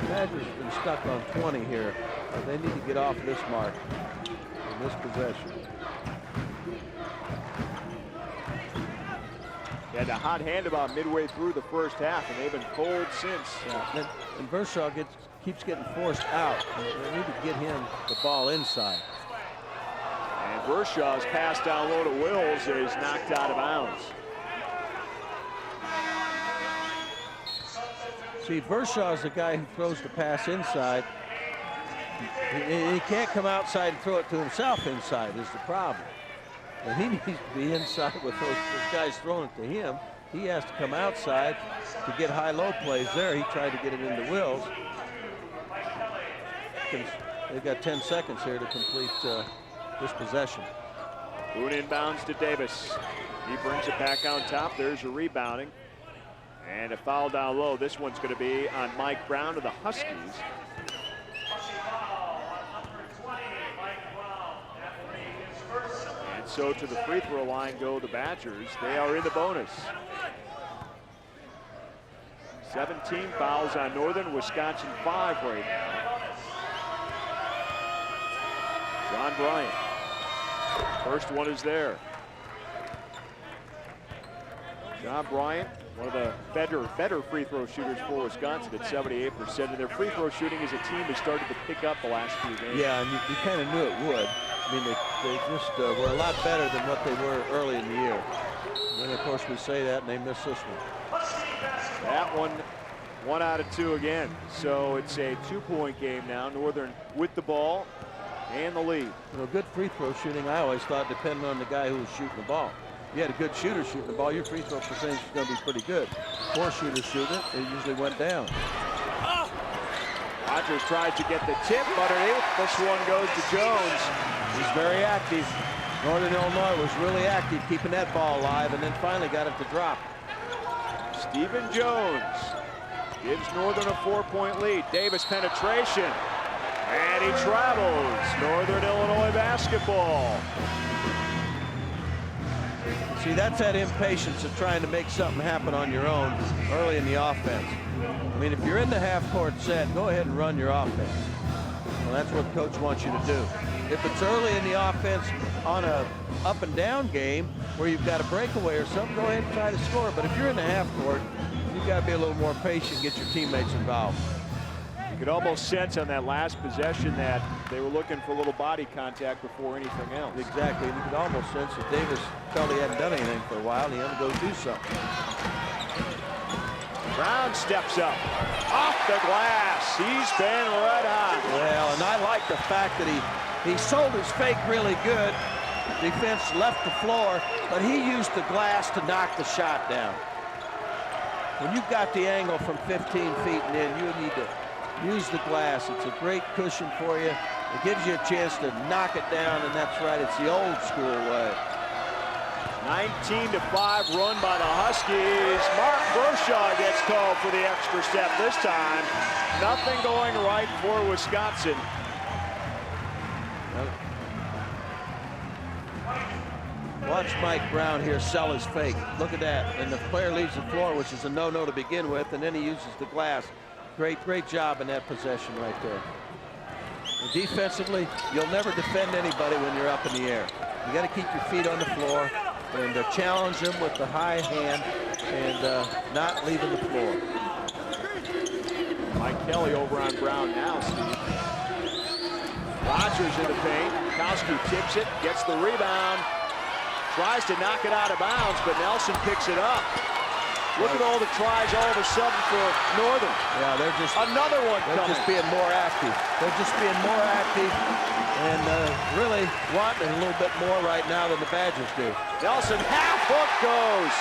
Badgers have been stuck on 20 here. They need to get off this mark in this possession. He had a hot hand about midway through the first half, and they've been cold since. Yeah, and Vershaw keeps getting forced out. They need to get him the ball inside. And Vershaw's pass down low to Wills is knocked out of bounds. See, Vershaw's the guy who throws the pass inside. He can't come outside and throw it to himself inside is the problem. And he needs to be inside with those guys throwing it to him. He has to come outside to get high-low plays there. He tried to get it into Wills. They've got 10 seconds here to complete this possession. Boone inbounds to Davis. He brings it back on top. There's a rebounding. And a foul down low. This one's going to be on Mike Brown of the Huskies. And so to the free throw line go the Badgers. They are in the bonus. 17 fouls on Northern, Wisconsin 5 right now. John Bryant. First one is there. John Bryant, one of the better free throw shooters for Wisconsin at 78%. And their free throw shooting as a team has started to pick up the last few games. Yeah, and you kind of knew it would. I mean, they just were a lot better than what they were early in the year. And then, of course, we say that, and they miss this one. That one, 1 out of 2 again. So it's a 2-point game now. Northern with the ball and the lead. You know, good free throw shooting, I always thought, depended on the guy who was shooting the ball. If you had a good shooter shooting the ball, your free throw percentage is going to be pretty good. 4 shooters shooting it, it usually went down. Rodgers tried to get the tip underneath. This one goes to Jones. He's very active. Northern Illinois was really active keeping that ball alive, and then finally got it to drop. Stephen Jones gives Northern a 4-point lead. Davis penetration, and he travels. Northern Illinois basketball. See, that's that impatience of trying to make something happen on your own early in the offense. I mean, if you're in the half-court set, go ahead and run your offense. Well, that's what coach wants you to do. If it's early in the offense on a up-and-down game where you've got a breakaway or something, go ahead and try to score. But if you're in the half-court, you've got to be a little more patient, get your teammates involved. You could almost sense on that last possession that they were looking for a little body contact before anything else. Exactly. You could almost sense that Davis felt he hadn't done anything for a while, and he had to go do something. Brown steps up, off the glass. He's been red hot. Well, and I like the fact that he sold his fake really good. Defense left the floor, but he used the glass to knock the shot down. When you've got the angle from 15 feet and in, you need to use the glass. It's a great cushion for you. It gives you a chance to knock it down, and that's right. It's the old school way. 19-5 run by the Huskies. Mark Bershaw gets called for the extra step this time. Nothing going right for Wisconsin. Watch Mike Brown here sell his fake. Look at that. And the player leaves the floor, which is a no-no to begin with, and then he uses the glass. Great job in that possession right there. And defensively, you'll never defend anybody when you're up in the air. You got to keep your feet on the floor and challenge them with the high hand and not leaving the floor. Mike Kelly over on Brown now, Steve. Rodgers in the paint. Huskie tips it, gets the rebound. Tries to knock it out of bounds, but Nelson picks it up. Look at all the tries all of a sudden for Northern. Yeah, they're just another one. They're just being more active. They're just being more active and really wanting a little bit more right now than the Badgers do. Nelson half hook goes.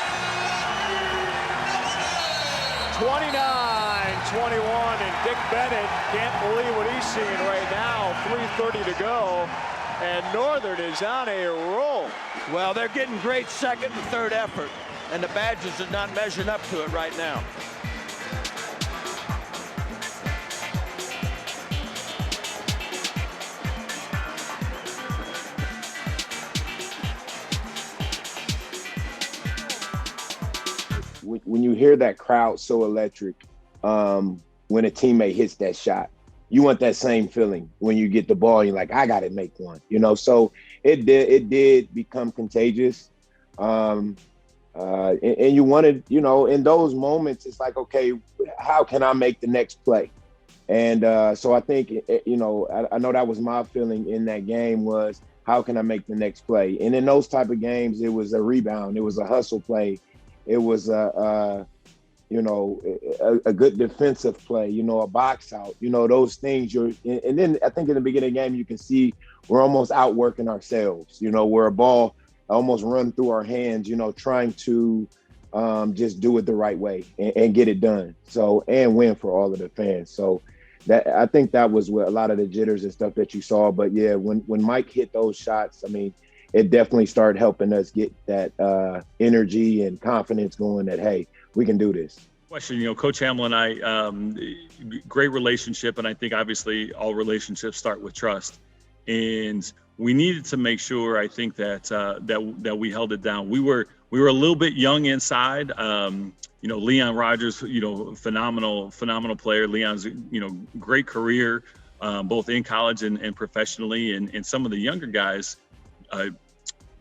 29-21, and Dick Bennett can't believe what he's seeing right now. 3:30 to go. And Northern is on a roll. Well, they're getting great second and third effort, and the Badgers are not measuring up to it right now. When you hear that crowd so electric, when a teammate hits that shot, you want that same feeling when you get the ball. You're like, I got to make one, So it did become contagious, and you wanted, in those moments, it's like, okay, how can I make the next play? And so I think, I know that was my feeling in that game was, how can I make the next play? And in those type of games, it was a rebound, it was a hustle play, it was a good defensive play, a box out, those things. And then I think in the beginning of the game, you can see we're almost outworking ourselves, where a ball almost run through our hands, trying to just do it the right way and get it done. So, and win for all of the fans. So I think that was what a lot of the jitters and stuff that you saw. But yeah, when Mike hit those shots, it definitely started helping us get that energy and confidence going that, hey, we can do this. Question, Coach Hamill and I, great relationship, and I think obviously all relationships start with trust. And we needed to make sure, I think that we held it down. We were a little bit young inside. Leon Rodgers, phenomenal player. Leon's, great career, both in college and professionally. And some of the younger guys,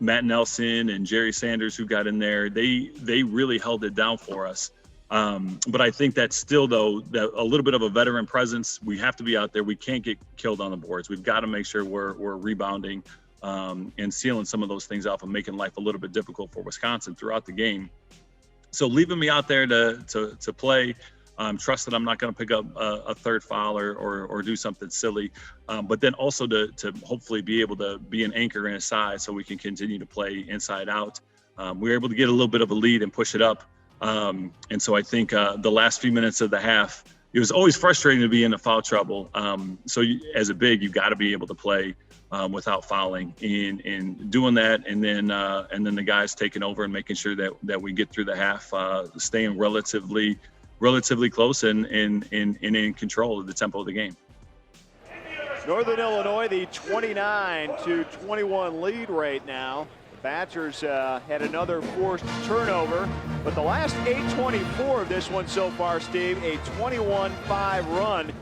Matt Nelson and Jerry Sanders, who got in there, they really held it down for us. But I think that's still, though, that a little bit of a veteran presence. We have to be out there. We can't get killed on the boards. We've got to make sure we're rebounding and sealing some of those things off and making life a little bit difficult for Wisconsin throughout the game. So leaving me out there to play, trust that I'm not going to pick up a third foul or do something silly, but then also to hopefully be able to be an anchor inside so we can continue to play inside out. We were able to get a little bit of a lead and push it up. And so I think the last few minutes of the half, it was always frustrating to be in the foul trouble. So as a big, you've got to be able to play without fouling and doing that. And then the guys taking over and making sure that we get through the half, staying relatively close and in control of the tempo of the game. Northern Illinois, the 29-21 lead right now. Badgers had another forced turnover, but the last 8:24 of this one so far, Steve, a 21-5 run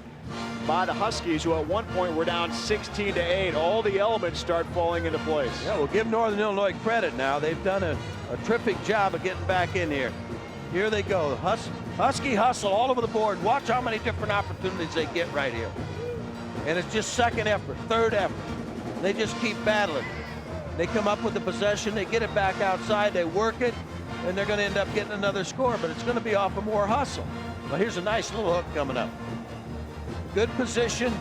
by the Huskies, who at one point were down 16-8. All the elements start falling into place. Yeah, we'll give Northern Illinois credit now. They've done a terrific job of getting back in here. Here they go. Husky hustle all over the board. Watch how many different opportunities they get right here. And it's just second effort, third effort. They just keep battling. They come up with the possession, they get it back outside, they work it, and they're going to end up getting another score, but it's going to be off of more hustle. Well, here's a nice little hook coming up. Good position.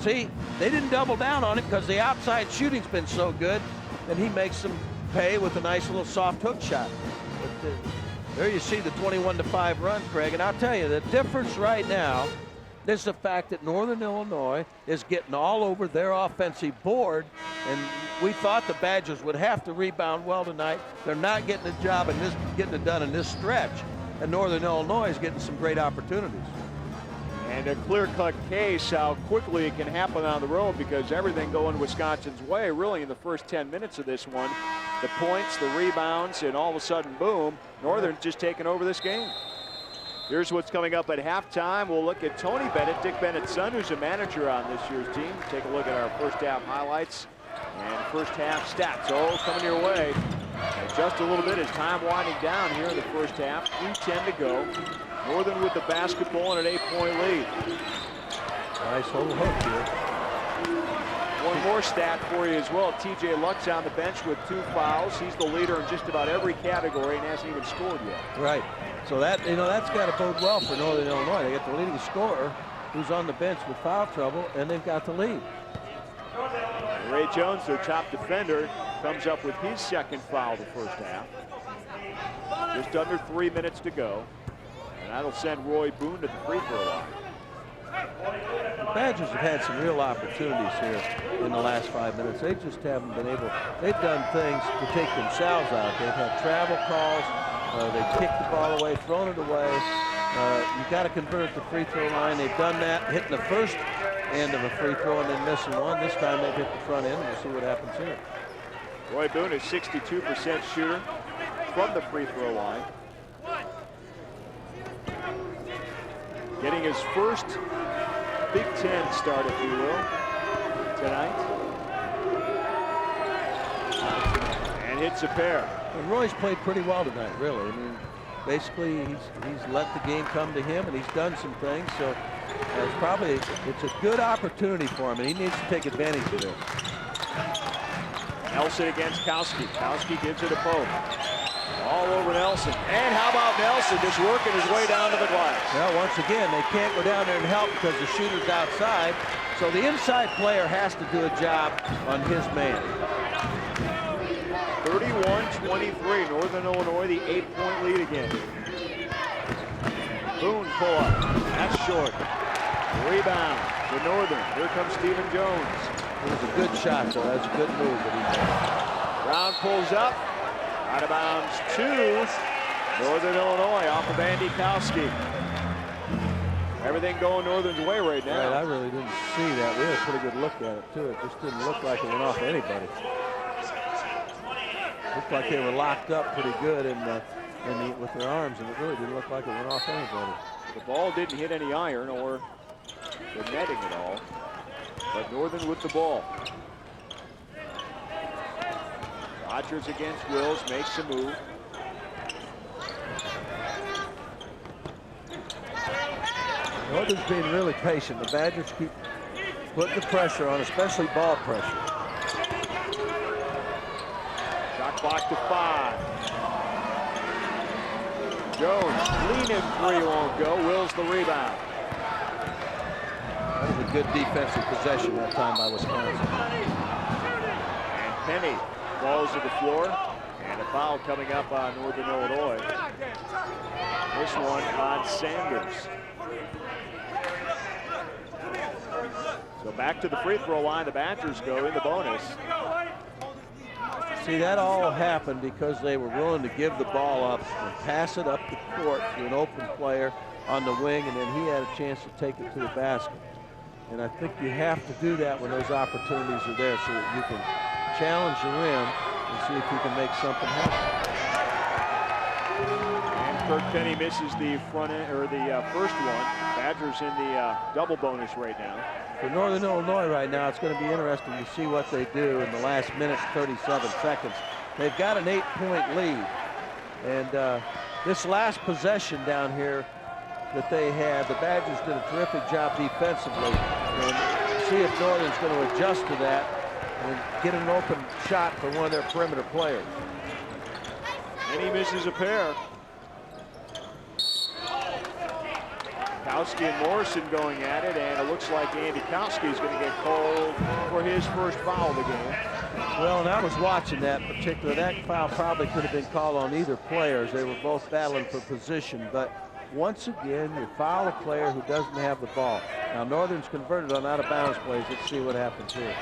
See, they didn't double down on it because the outside shooting's been so good, and he makes them pay with a nice little soft hook shot. But, there you see the 21-5 run, Craig, and I'll tell you, the difference right now is the fact that Northern Illinois is getting all over their offensive board, and we thought the Badgers would have to rebound well tonight. They're not getting the job and getting it done in this stretch. And Northern Illinois is getting some great opportunities. And a clear-cut case how quickly it can happen on the road, because everything going Wisconsin's way really in the first 10 minutes of this one. The points, the rebounds, and all of a sudden, boom, Northern's just taking over this game. Here's what's coming up at halftime. We'll look at Tony Bennett, Dick Bennett's son, who's a manager on this year's team. Take a look at our first half highlights and first half stats. Oh, coming your way. And just a little bit as time winding down here in the first half. 3:10 to go. Northern with the basketball and an 8-point lead. Nice little hook here. One more stat for you as well. TJ Lux on the bench with 2 fouls. He's the leader in just about every category and hasn't even scored yet. Right. So that, that's got to bode well for Northern Illinois. They got the leading scorer who's on the bench with foul trouble, and they've got the lead. Ray Jones, their top defender, comes up with his second foul the first half. Just under 3 minutes to go. And that'll send Roy Boone to the free throw line. The Badgers have had some real opportunities here in the last 5 minutes. They just haven't been able. They've done things to take themselves out. They've had travel calls. They've kicked the ball away, thrown it away. You've got to convert the free throw line. They've done that, hitting the first end of a free throw and then missing one. This time they've hit the front end. We'll see what happens here. Roy Boone is 62% shooter from the free throw line. Getting his first Big Ten start, if you will, tonight. And hits a pair. And Roy's played pretty well tonight, really. I mean, basically he's let the game come to him, and he's done some things. So it's a good opportunity for him, and he needs to take advantage of this. Nelson against Kowski. Kowski gives it a poke. All over Nelson. And how about Nelson just working his way down to the glass? Well, once again, they can't go down there and help because the shooter's outside. So the inside player has to do a job on his man. 31-23, Northern Illinois, the 8-point lead again. Boone pull up. That's short. Rebound to Northern. Here comes Stephen Jones. It was a good shot, though. That's a good move that he made. Brown pulls up. Out of bounds to Northern Illinois off of Andy Kowski. Everything going Northern's way right now. Right, I really didn't see that. We had a pretty good look at it, too. It just didn't look like it went off anybody. Looked like they were locked up pretty good with their arms, and it really didn't look like it went off anybody. The ball didn't hit any iron or the netting at all, but Northern with the ball. Rodgers against Wills, makes a move. Northern's being really patient. The Badgers keep putting the pressure on, especially ball pressure. Shot clock to 5. Jones, leaning 3 won't go. Wills the rebound. That was a good defensive possession that time by Wisconsin. And Penny falls to the floor, and a foul coming up on Northern Illinois. This one on Sanders. So back to the free throw line, the Badgers go in the bonus. See, that all happened because they were willing to give the ball up and pass it up the court to an open player on the wing, and then he had a chance to take it to the basket. And I think you have to do that when those opportunities are there so that you can challenge the rim and see if you can make something happen. And Kirk Penny misses the front end, or the first one. Badgers in the double bonus right now. For Northern Illinois right now, it's going to be interesting to see what they do in the last minute, 37 seconds. They've got an 8-point lead. And this last possession down here that they had, the Badgers did a terrific job defensively. And see if Northern's going to adjust to that and get an open shot for one of their perimeter players. And he misses a pair. Kowski and Morrison going at it, and it looks like Andy Kowski is going to get called for his first foul of the game. Well, and I was watching that particular. That foul probably could have been called on either player as they were both battling for position. But once again, you foul a player who doesn't have the ball. Now, Northern's converted on out-of-bounds plays. Let's see what happens here.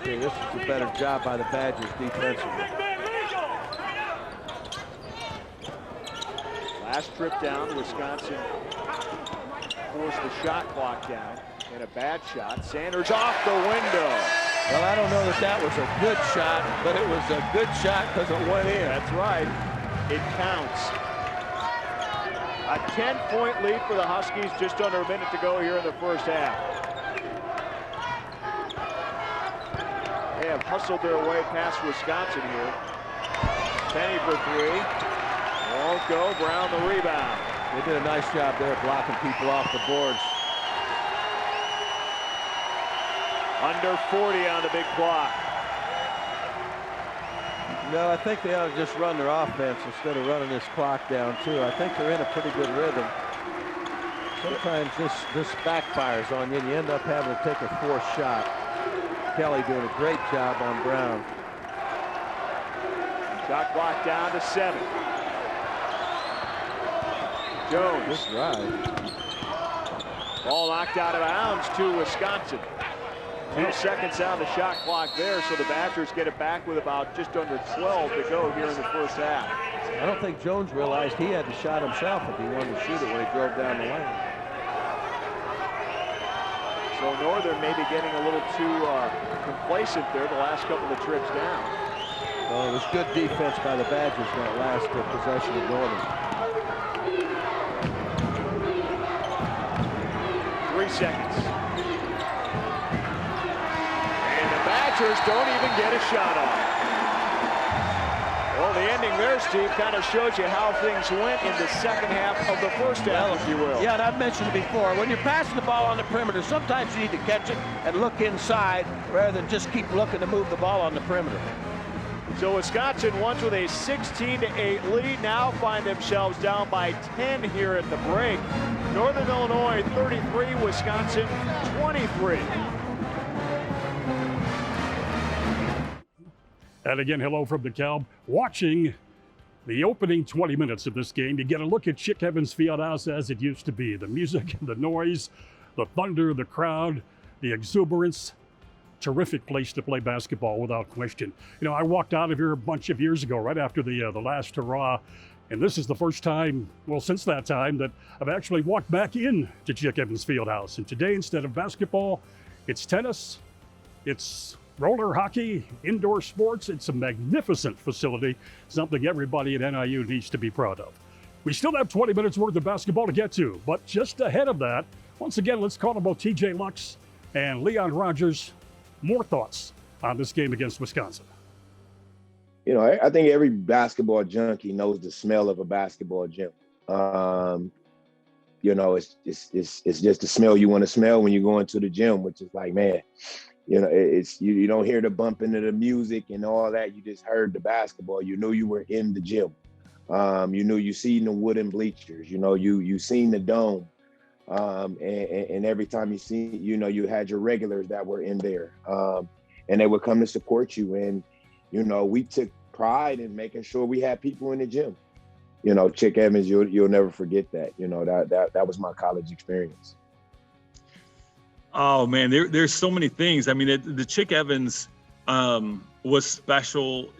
here. This is a better job by the Badgers defensively. Last trip down, Wisconsin forced the shot clock down and a bad shot. Sanders off the window. Well, I don't know that that was a good shot, but it was a good shot because it went in. That's right. It counts. A 10-point lead for the Huskies, just under a minute to go here in the first half. They have hustled their way past Wisconsin here. Penny for three. Won't go. Brown the rebound. They did a nice job there blocking people off the boards. Under 40 on the big clock. No, I think they ought to just run their offense instead of running this clock down, too. I think they're in a pretty good rhythm. Sometimes this backfires on you, and you end up having to take a fourth shot. Kelly doing a great job on Brown. Shot clock down to 7. Jones. Good drive. Ball knocked out of bounds to Wisconsin. 2 seconds on the shot clock there, so the Badgers get it back with about just under 12 to go here in the first half. I don't think Jones realized he had the shot himself if he wanted to shoot it when he drove down the lane. So Northern maybe getting a little too complacent there the last couple of trips down. Well, it was good defense by the Badgers in that last possession of Northern. 3 seconds. Badgers don't even get a shot off. Well, the ending there, Steve, kind of shows you how things went in the second half of the first half, if you will. Yeah, and I've mentioned it before. When you're passing the ball on the perimeter, sometimes you need to catch it and look inside rather than just keep looking to move the ball on the perimeter. So Wisconsin, once with a 16-8 lead, now find themselves down by 10 here at the break. Northern Illinois 33, Wisconsin 23. And again, hello from DeKalb. Watching the opening 20 minutes of this game, you get a look at Chick Evans Fieldhouse as it used to be. The music, the noise, the thunder, the crowd, the exuberance. Terrific place to play basketball without question. You know, I walked out of here a bunch of years ago, right after the last hurrah, and this is the first time, well, since that time, that I've actually walked back in to Chick Evans Fieldhouse. And today, instead of basketball, it's tennis, it's roller hockey, indoor sports. It's a magnificent facility, something everybody at NIU needs to be proud of. We still have 20 minutes worth of basketball to get to, but just ahead of that, once again, let's call about TJ Lux and Leon Rodgers. More thoughts on this game against Wisconsin. You know, I think every basketball junkie knows the smell of a basketball gym. You know, it's just the smell you want to smell when you go into the gym, which is like, man, you know, it's you don't hear the bumping of the music and all that. You just heard the basketball. You knew you were in the gym. You knew you seen the wooden bleachers. You know, you seen the dome. And every time you see, you know, you had your regulars that were in there, and they would come to support you. And, you know, we took pride in making sure we had people in the gym. You know, Chick Evans, you'll never forget that. You know, that was my college experience. Oh man, there's so many things. I mean, the Chick Evans was special,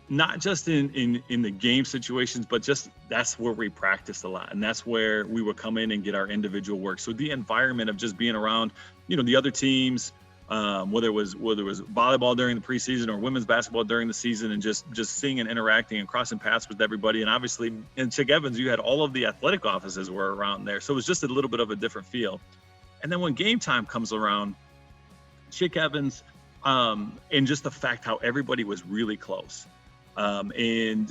not just in the game situations, but just that's where we practiced a lot, and that's where we would come in and get our individual work. So the environment of just being around, you know, the other teams, whether it was volleyball during the preseason or women's basketball during the season, and just seeing and interacting and crossing paths with everybody. And obviously in Chick Evans, you had all of the athletic offices were around there, so it was just a little bit of a different feel. And then when game time comes around, Chick Evans, and just the fact how everybody was really close, and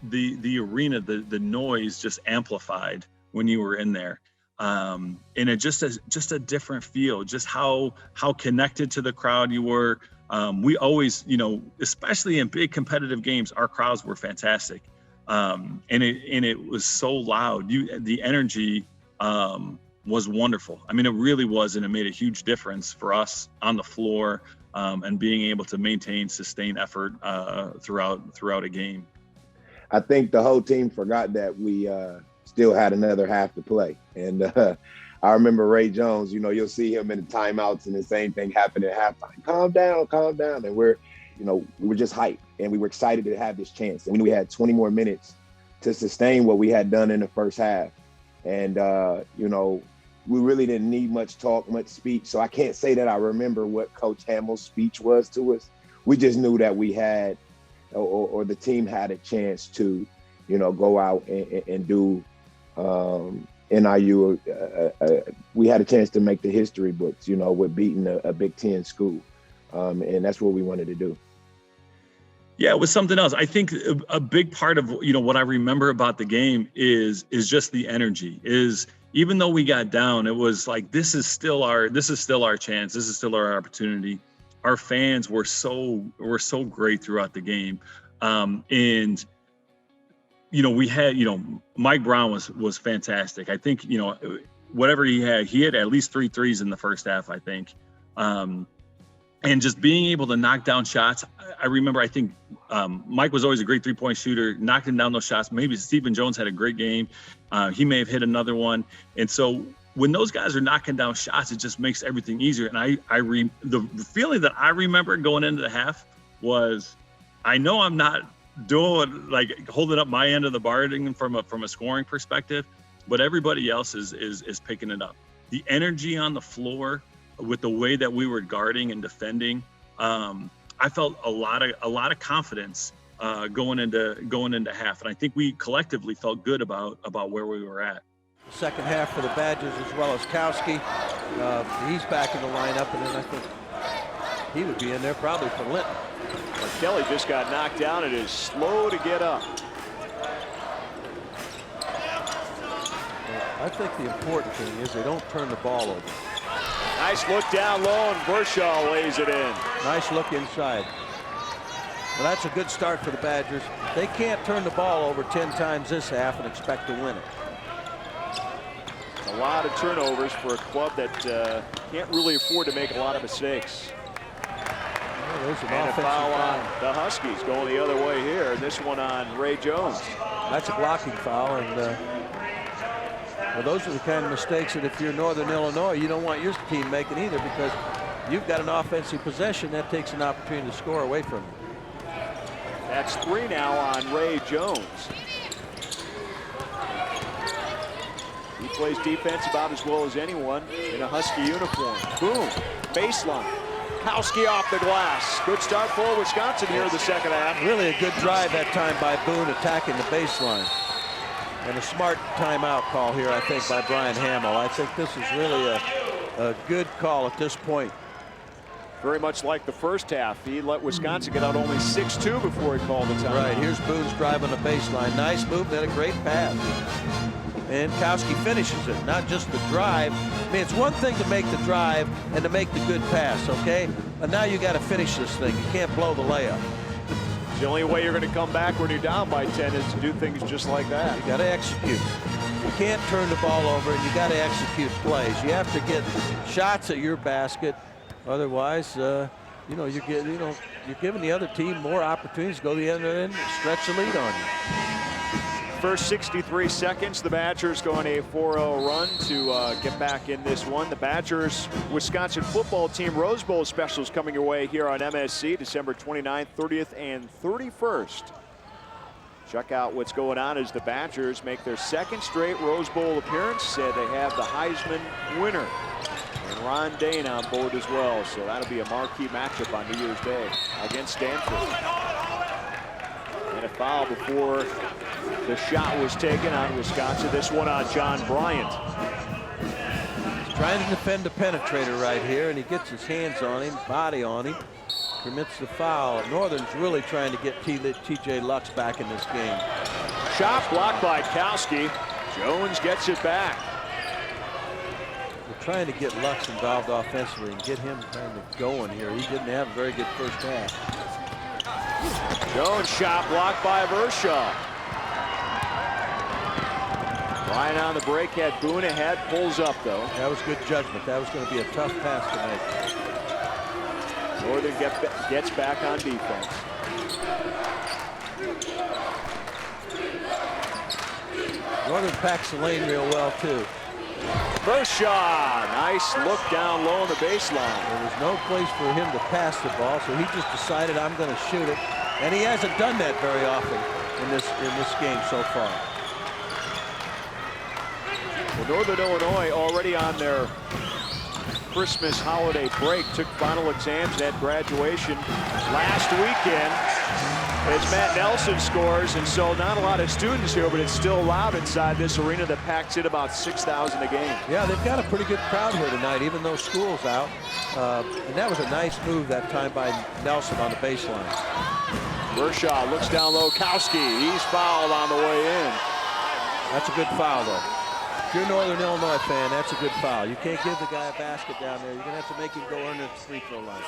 the arena, the noise just amplified when you were in there, and it just a different feel, just how connected to the crowd you were. We always, you know, especially in big competitive games, our crowds were fantastic, and it was so loud. The energy was wonderful. I mean, it really was, and it made a huge difference for us on the floor, and being able to maintain sustained effort throughout a game. I think the whole team forgot that we still had another half to play, and I remember Ray Jones, you'll see him in the timeouts and the same thing happened at halftime. Calm down. And we were just hyped and we were excited to have this chance. And we knew we had 20 more minutes to sustain what we had done in the first half. And, we really didn't need much talk, much speech. So I can't say that I remember what Coach Hamill's speech was to us. We just knew that we had, or the team had a chance to, go out and do NIU. We had a chance to make the history books, with beating a Big Ten school. And that's what we wanted to do. Yeah, it was something else. I think a big part of, what I remember about the game is just the energy. Even though we got down, it was like, this is still our chance. This is still our opportunity. Our fans were so great throughout the game. And we had, Mike Brown was fantastic. I think, whatever he had at least 3 threes in the first half, I think. And just being able to knock down shots. I remember, I think Mike was always a great 3-point shooter, knocking down those shots. Maybe Stephen Jones had a great game. He may have hit another one. And so when those guys are knocking down shots, it just makes everything easier. And the feeling that I remember going into the half was, I know I'm not doing holding up my end of the bargain from a scoring perspective, but everybody else is picking it up. The energy on the floor, with the way that we were guarding and defending, I felt a lot of confidence going into half, and I think we collectively felt good about where we were at. Second half for the Badgers, as well as Huskie. He's back in the lineup, and then I think he would be in there probably for Linton. Kelly just got knocked down. It is slow to get up. I think the important thing is they don't turn the ball over. Nice look down low, and Vershaw lays it in. Nice look inside. Well, that's a good start for the Badgers. They can't turn the ball over 10 times this half and expect to win it. A lot of turnovers for a club that can't really afford to make a lot of mistakes. Well, there's an and a offensive foul on foul. the Huskies going the other way here. This one on Ray Jones. That's a blocking foul, and well, those are the kind of mistakes that if you're Northern Illinois, you don't want your team making either, because you've got an offensive possession that takes an opportunity to score away from you. That's 3 now on Ray Jones. He plays defense about as well as anyone in a Husky uniform. Boom, baseline. Husky off the glass. Good start for Wisconsin here in the second half. Really a good drive that time by Boone, attacking the baseline. And a smart timeout call here, I think, by Brian Hamill. I think this is really a good call at this point. Very much like the first half. He let Wisconsin get out only 6-2 before he called the timeout. Right, here's Boone's drive on the baseline. Nice move, then a great pass. And Husky finishes it, not just the drive. I mean, it's one thing to make the drive and to make the good pass, okay? But now you got to finish this thing. You can't blow the layup. The only way you're going to come back when you're down by 10 is to do things just like that. You got to execute. You can't turn the ball over, and you got to execute plays. You have to get shots at your basket. Otherwise, you're giving the other team more opportunities to go to the other end and stretch the lead on you. First 63 seconds, the Badgers go on a 4-0 run to get back in this one. The Badgers Wisconsin football team Rose Bowl specials coming your way here on MSC December 29th, 30th, and 31st. Check out what's going on as the Badgers make their second straight Rose Bowl appearance. They have the Heisman winner and Ron Dane on board as well. So that'll be a marquee matchup on New Year's Day against Stanford. And a foul before the shot was taken on Wisconsin. This one on John Bryant. He's trying to defend the penetrator right here, and he gets his hands on him, body on him, commits the foul. Northern's really trying to get T.J. Lux back in this game. Shot blocked by Huskie. Jones gets it back. We're trying to get Lux involved offensively and get him kind of going here. He didn't have a very good first half. Jones shot blocked by Vershaw. Ryan on the break had Boone ahead, pulls up though. That was good judgment. That was going to be a tough pass tonight. Northern gets back on defense. Northern packs the lane real well too. Vershaw, nice look down low on the baseline. There was no place for him to pass the ball, so he just decided, I'm going to shoot it. And he hasn't done that very often in this game so far. Well, Northern Illinois already on their Christmas holiday break, took final exams at graduation last weekend as Matt Nelson scores, and so not a lot of students here, but it's still loud inside this arena that packs in about 6,000 a game. Yeah, they've got a pretty good crowd here tonight, even though school's out. And that was a nice move that time by Nelson on the baseline. Vershaw looks down low. Huskie, he's fouled on the way in. That's a good foul, though. If you're a Northern Illinois fan, that's a good foul. You can't give the guy a basket down there. You're going to have to make him go earn at the free throw line.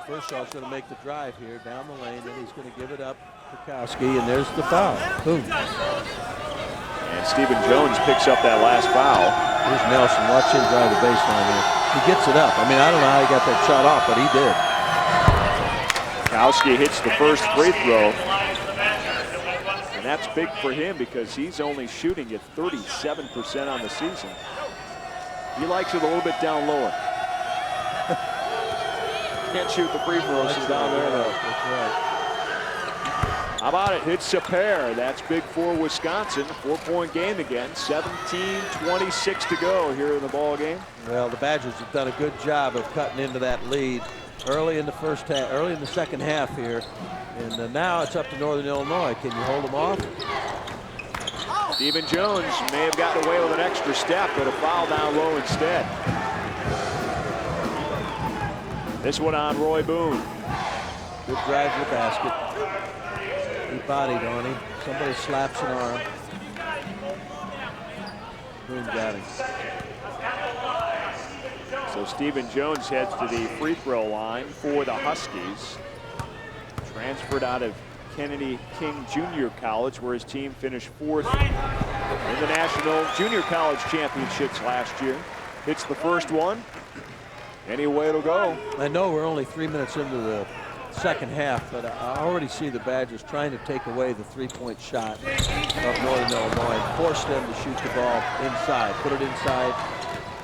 Vershaw's going to make the drive here down the lane, and he's going to give it up to Huskie, and there's the foul. Boom. And Stephen Jones picks up that last foul. Here's Nelson. Watch him drive the baseline here. He gets it up. I mean, I don't know how he got that shot off, but he did. Huskie hits the first free throw. And that's big for him because he's only shooting at 37% on the season. He likes it a little bit down lower. Can't shoot the free throws from down there, though. That's right. How about it? Hits a pair. That's big for Wisconsin. 4-point game again. 17:26 to go here in the ball game. Well, the Badgers have done a good job of cutting into that lead early in the first half, early in the second half here, and now it's up to Northern Illinois. Can you hold them off? Stephen Jones may have gotten away with an extra step, but a foul down low instead. This one on Roy Boone. Good drive to the basket. He bodied on him. Somebody slaps an arm. Boone got him. So Stephen Jones heads to the free throw line for the Huskies. Transferred out of Kennedy King Junior College, where his team finished 4th in the National Junior College Championships last year. Hits the first one. Any way it'll go. I know we're only 3 minutes into the second half, but I already see the Badgers trying to take away the three-point shot of Northern Illinois and force them to shoot the ball inside, put it inside,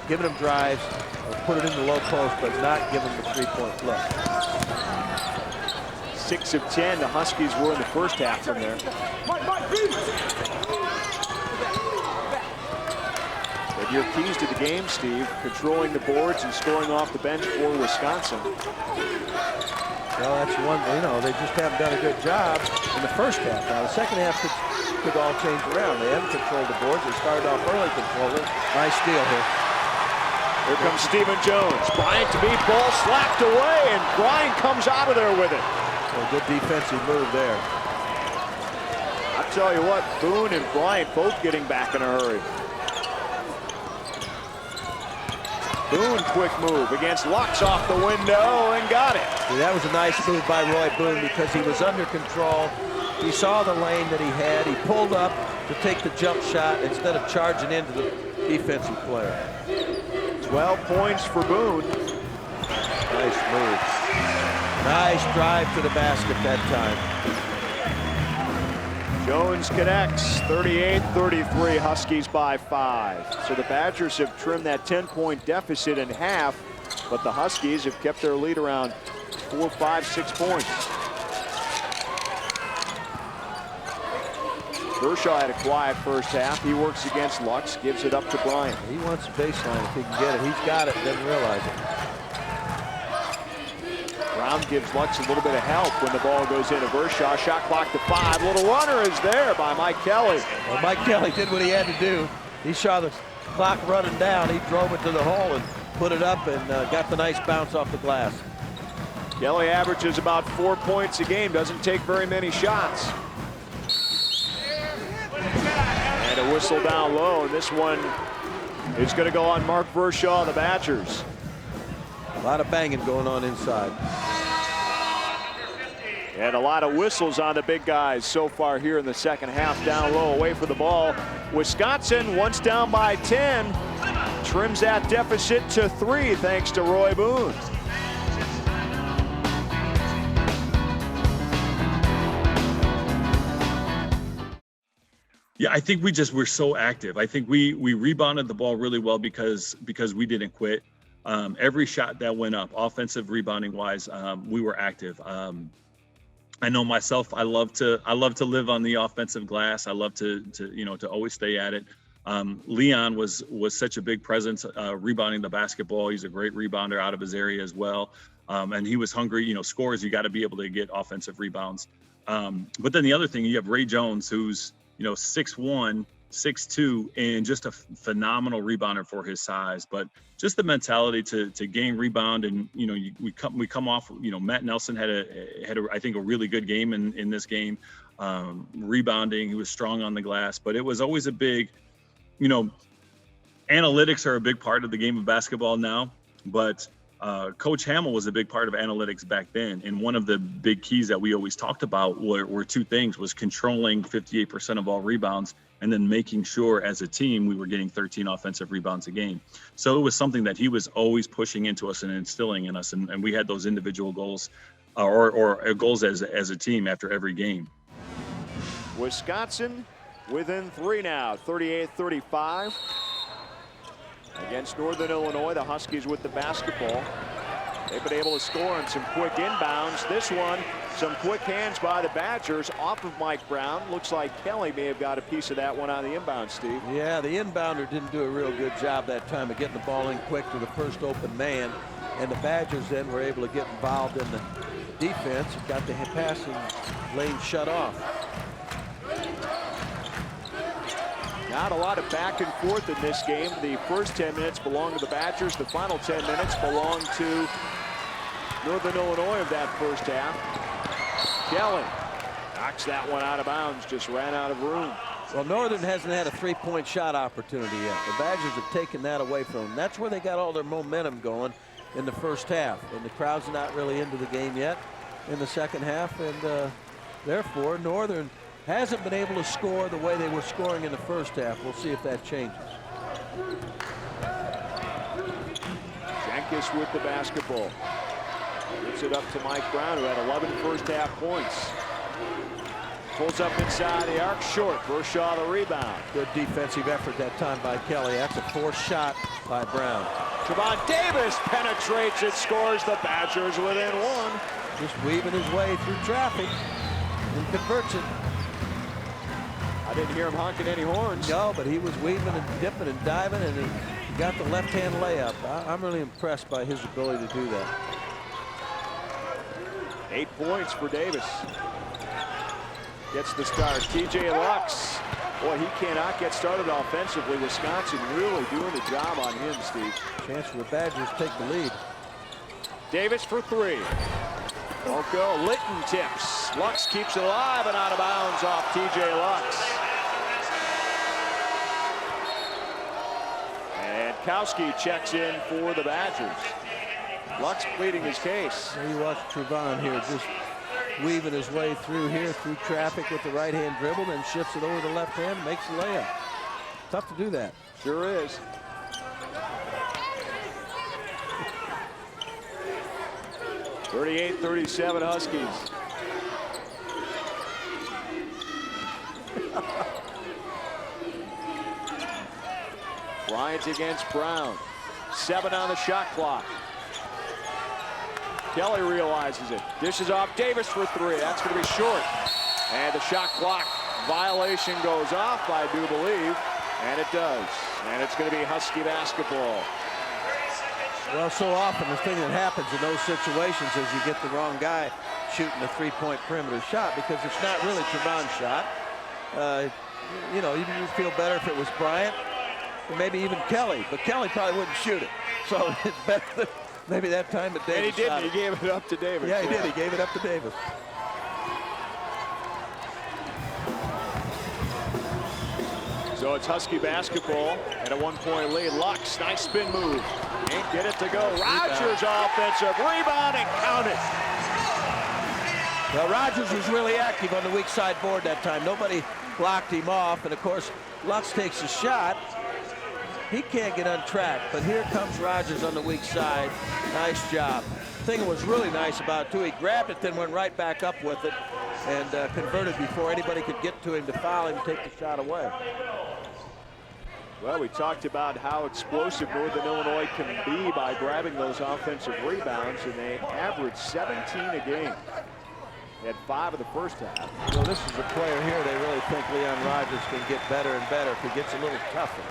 giving them drives, or put it in the low post, but not giving them the three-point look. 6 of 10, the Huskies were in the first half from there. But your keys to the game, Steve, controlling the boards and scoring off the bench for Wisconsin. Well, that's one, you know, they just haven't done a good job in the first half. Now, the second half could all change around. They haven't controlled the boards. They started off early controlling. Nice steal here. Here comes Stephen Jones. Bryant to beat, ball slapped away, and Bryant comes out of there with it. Well, good defensive move there. I tell you what, Boone and Bryant both getting back in a hurry. Boone, quick move against Lux off the window and got it. See, that was a nice move by Roy Boone because he was under control. He saw the lane that he had. He pulled up to take the jump shot instead of charging into the defensive player. 12 points for Boone. Nice move. Nice drive to the basket that time. Jones connects, 38-33, Huskies by 5. So the Badgers have trimmed that 10-point deficit in half, but the Huskies have kept their lead around 4, 5, 6 points. Vershaw had a quiet first half. He works against Lux, gives it up to Bryant. He wants the baseline if he can get it. He's got it, doesn't realize it. Brown gives Lux a little bit of help when the ball goes into Vershaw. Shot clock to 5. Little runner is there by Mike Kelly. Well, Mike Kelly did what he had to do. He saw the clock running down. He drove it to the hole and put it up and got the nice bounce off the glass. Kelly averages about 4 points a game. Doesn't take very many shots. And a whistle down low. And this one is going to go on Mark Vershaw, the Badgers. A lot of banging going on inside. And a lot of whistles on the big guys so far here in the second half. Down low, away for the ball. Wisconsin, once down by 10, trims that deficit to 3 thanks to Roy Boone. Yeah, I think we're so active. I think we rebounded the ball really well because we didn't quit. Every shot that went up, offensive rebounding wise, we were active. I know myself. I love to live on the offensive glass. I love to always stay at it. Leon was such a big presence rebounding the basketball. He's a great rebounder out of his area as well. And he was hungry. Scores, you got to be able to get offensive rebounds. But then the other thing, you have Ray Jones, who's 6'1", 6'2", and just a phenomenal rebounder for his size. But just the mentality to gain rebound, and we come off. Matt Nelson had I think a really good game in this game, rebounding. He was strong on the glass, but it was always a big, analytics are a big part of the game of basketball now, but Coach Hamill was a big part of analytics back then. And one of the big keys that we always talked about were two things: was controlling 58% of all rebounds, and then making sure as a team we were getting 13 offensive rebounds a game. So it was something that he was always pushing into us and instilling in us. And we had those individual goals or goals as a team after every game. Wisconsin within 3 now, 38-35. Against Northern Illinois, the Huskies with the basketball. They've been able to score on some quick inbounds. This one, some quick hands by the Badgers off of Mike Brown. Looks like Kelly may have got a piece of that one on the inbound, Steve. Yeah, the inbounder didn't do a real good job that time of getting the ball in quick to the first open man. And the Badgers then were able to get involved in the defense. Got the passing lane shut off. Not a lot of back and forth in this game. The first 10 minutes belong to the Badgers. The final 10 minutes belong to Northern Illinois of that first half. Kelly knocks that one out of bounds, just ran out of room. Well, Northern hasn't had a three-point shot opportunity yet. The Badgers have taken that away from them. That's where they got all their momentum going in the first half. And the crowd's not really into the game yet in the second half. And therefore, Northern hasn't been able to score the way they were scoring in the first half. We'll see if that changes. Jenkins with the basketball. Gives it up to Mike Brown, who had 11 first half points. Pulls up inside the arc, short. Vershaw the rebound. Good defensive effort that time by Kelly. That's a forced shot by Brown. Trevon Davis penetrates it, scores. The Badgers within 1. Just weaving his way through traffic and converts it. I didn't hear him honking any horns. No, but he was weaving and dipping and diving, and he got the left-hand layup. I'm really impressed by his ability to do that. 8 points for Davis. Gets the start. TJ Lux. Boy, he cannot get started offensively. Wisconsin really doing the job on him, Steve. Chance for the Badgers to take the lead. Davis for 3. Won't go. Litton tips. Lux keeps it alive and out of bounds off TJ Lux. And Kowski checks in for the Badgers. Lux pleading his case. There you watch Trevon here just weaving his way through here, through traffic with the right-hand dribble, then shifts it over the left hand, makes the layup. Tough to do that. Sure is. (38-37) Huskies. Bryant against Brown. 7 on the shot clock. Kelly realizes it. Dishes off Davis for 3. That's going to be short. And the shot clock violation goes off, I do believe. And it does. And it's going to be Husky basketball. Well, so often the thing that happens in those situations is you get the wrong guy shooting a three-point perimeter shot because it's not really Trevon's shot. You know, you'd feel better if it was Bryant or maybe even Kelly, but Kelly probably wouldn't shoot it. So it's better that maybe that time that Davis. And he didn't. He gave it up to Davis. Yeah, he did. He gave it up to Davis. So it's Husky basketball and a 1-point lead. Lux, nice spin move. Can't get it to go. Rodgers offensive rebound and count it. Well, Rodgers was really active on the weak side board that time. Nobody blocked him off. And of course, Lux takes a shot. He can't get untracked, but here comes Rodgers on the weak side. Nice job. The thing that was really nice about it, too, he grabbed it, then went right back up with it. and converted before anybody could get to him to foul him and take the shot away. Well, we talked about how explosive Northern Illinois can be by grabbing those offensive rebounds, and they average 17 a game. They had 5 in the first half. Well, this is a player here they really think Leon Rodgers can get better and better if he gets a little tougher.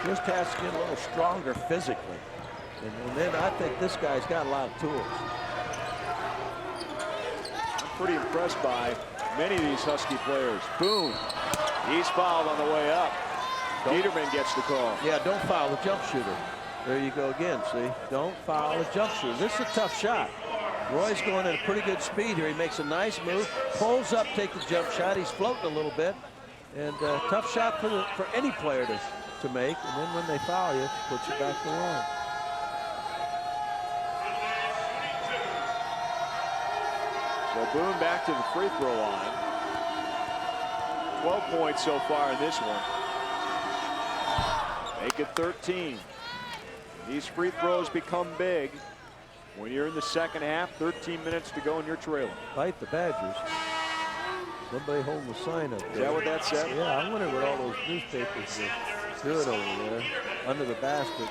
Just has to get a little stronger physically. And then I think this guy's got a lot of tools. I'm pretty impressed by many of these Husky players. Boone, he's fouled on the way up. Peterman gets the call. Yeah, don't foul the jump shooter. There you go again, see? Don't foul the jump shooter. This is a tough shot. Roy's going at a pretty good speed here. He makes a nice move, pulls up, take the jump shot. He's floating a little bit. And tough shot for any player to make. And then when they foul you, it puts you back to the line. So Boone back to the free throw line. 12 points so far in this one. Make it 13. These free throws become big when you're in the second half. 13 minutes to go and you're trailing. Fight the Badgers. Somebody holding the sign up there. Is that what that said? Yeah, I wonder what all those newspapers are doing over there under the basket.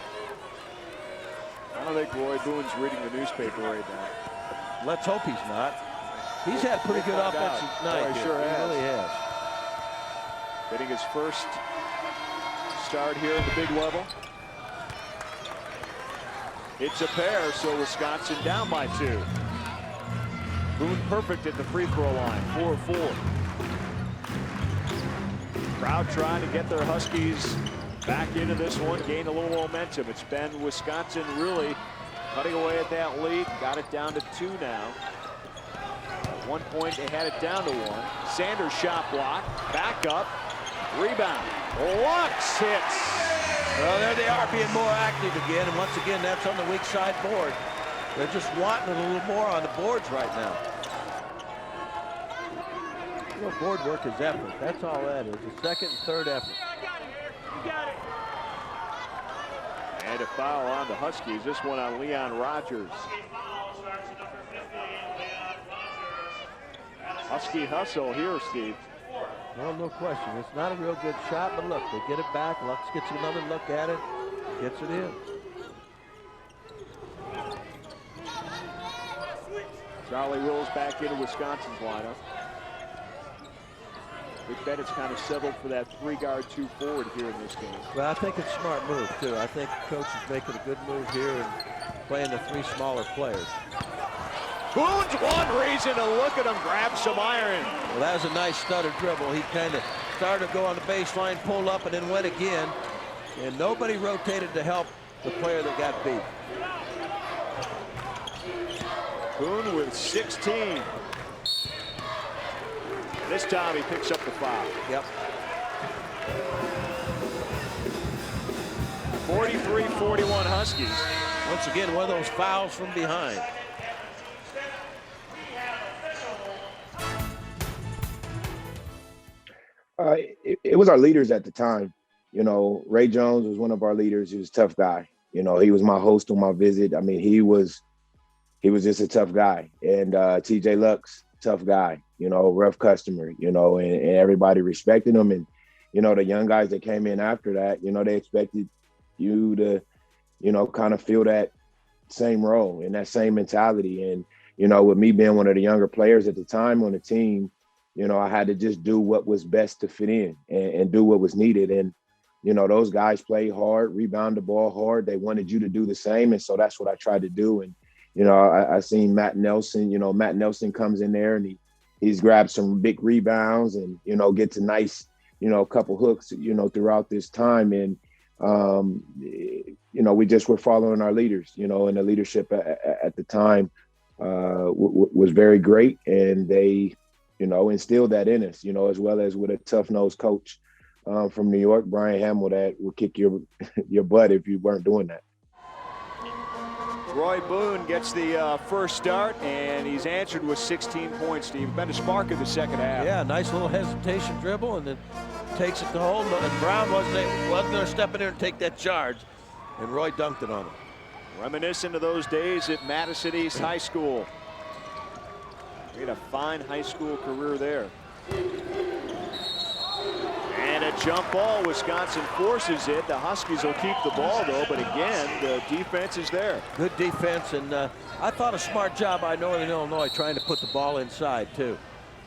I don't think Roy Boone's reading the newspaper right now. Let's hope he's not. He's had pretty good offensive night. He sure has. He really has. Getting his first start here at the big level. It's a pair, so Wisconsin down by 2. Boone perfect at the free throw line, 4 of 4. Crowd trying to get their Huskies back into this one, gain a little momentum. It's been Wisconsin really cutting away at that lead. Got it down to 2 now. At one point they had it down to 1. Sanders shot block, back up, rebound. Lux hits. Well, there they are being more active again, and once again, that's on the weak side board. They're just wanting it a little more on the boards right now. You know, board work is effort. That's all that is. The second and third effort. And a foul on the Huskies. This one on Leon Rodgers. Husky hustle here, Steve. Well, no question. It's not a real good shot, but look, they get it back. Lux gets another look at it, gets it in. Charlie rolls back into Wisconsin's lineup. Big Bet it's kind of settled for that 3-guard, 2-forward here in this game. Well, I think it's a smart move, too. I think the coach is making a good move here and playing the 3 smaller players. Boone's one reason to look at him grab some iron. Well, that was a nice stutter dribble. He kind of started to go on the baseline, pulled up, and then went again. And nobody rotated to help the player that got beat. Boone with 16. This time he picks up the foul. Yep. 43-41 Huskies. Once again, one of those fouls from behind. It was our leaders at the time. You know, Ray Jones was one of our leaders. He was a tough guy. You know, he was my host on my visit. I mean, he was just a tough guy. And TJ Lux, tough guy, you know, rough customer, you know, and everybody respected him. And, you know, the young guys that came in after that, you know, they expected you to, you know, kind of feel that same role and that same mentality. And, you know, with me being one of the younger players at the time on the team, you know, I had to just do what was best to fit in and do what was needed. And, you know, those guys play hard, rebound the ball hard. They wanted you to do the same. And so that's what I tried to do. And, you know, I seen Matt Nelson, you know, Matt Nelson comes in there and he's grabbed some big rebounds and, you know, gets a nice, you know, couple hooks, you know, throughout this time. And, you know, we just were following our leaders, you know, and the leadership at the time was very great. And they, you know, instilled that in us, you know, as well as with a tough-nosed coach from New York, Brian Hamill, that would kick your butt if you weren't doing that. Roy Boone gets the first start, and he's answered with 16 points, Steve. Been a spark in the second half. Yeah, nice little hesitation dribble, and then takes it to home. And Brown wasn't going to step in there and take that charge, and Roy dunked it on him. Reminiscent of those days at Madison East High School. Made a fine high school career there. And a jump ball. Wisconsin forces it. The Huskies will keep the ball, though, but again, the defense is there. Good defense, and I thought a smart job by Northern Illinois trying to put the ball inside, too.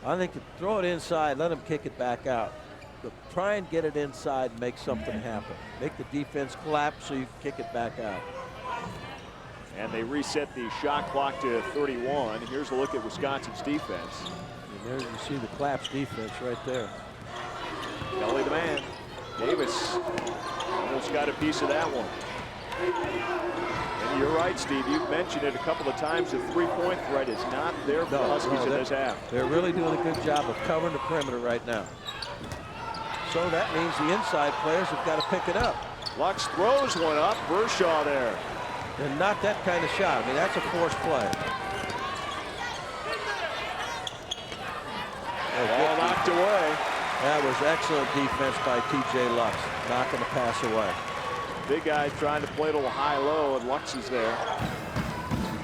I think to throw it inside, let them kick it back out. But try and get it inside and make something happen. Make the defense collapse so you can kick it back out. And they reset the shot clock to 31. Here's a look at Wisconsin's defense. And there you see the collapse defense right there. Kelly the man. Davis almost got a piece of that one. And you're right, Steve. You've mentioned it a couple of times. The three-point threat is not there for the Huskies in this half. They're really doing a good job of covering the perimeter right now. So that means the inside players have got to pick it up. Lux throws one up. Vershaw there. And not that kind of shot. I mean, that's a forced play. Ball knocked away. That was excellent defense by T.J. Lux, knocking the pass away. Big guy trying to play a little high-low, and Lux is there.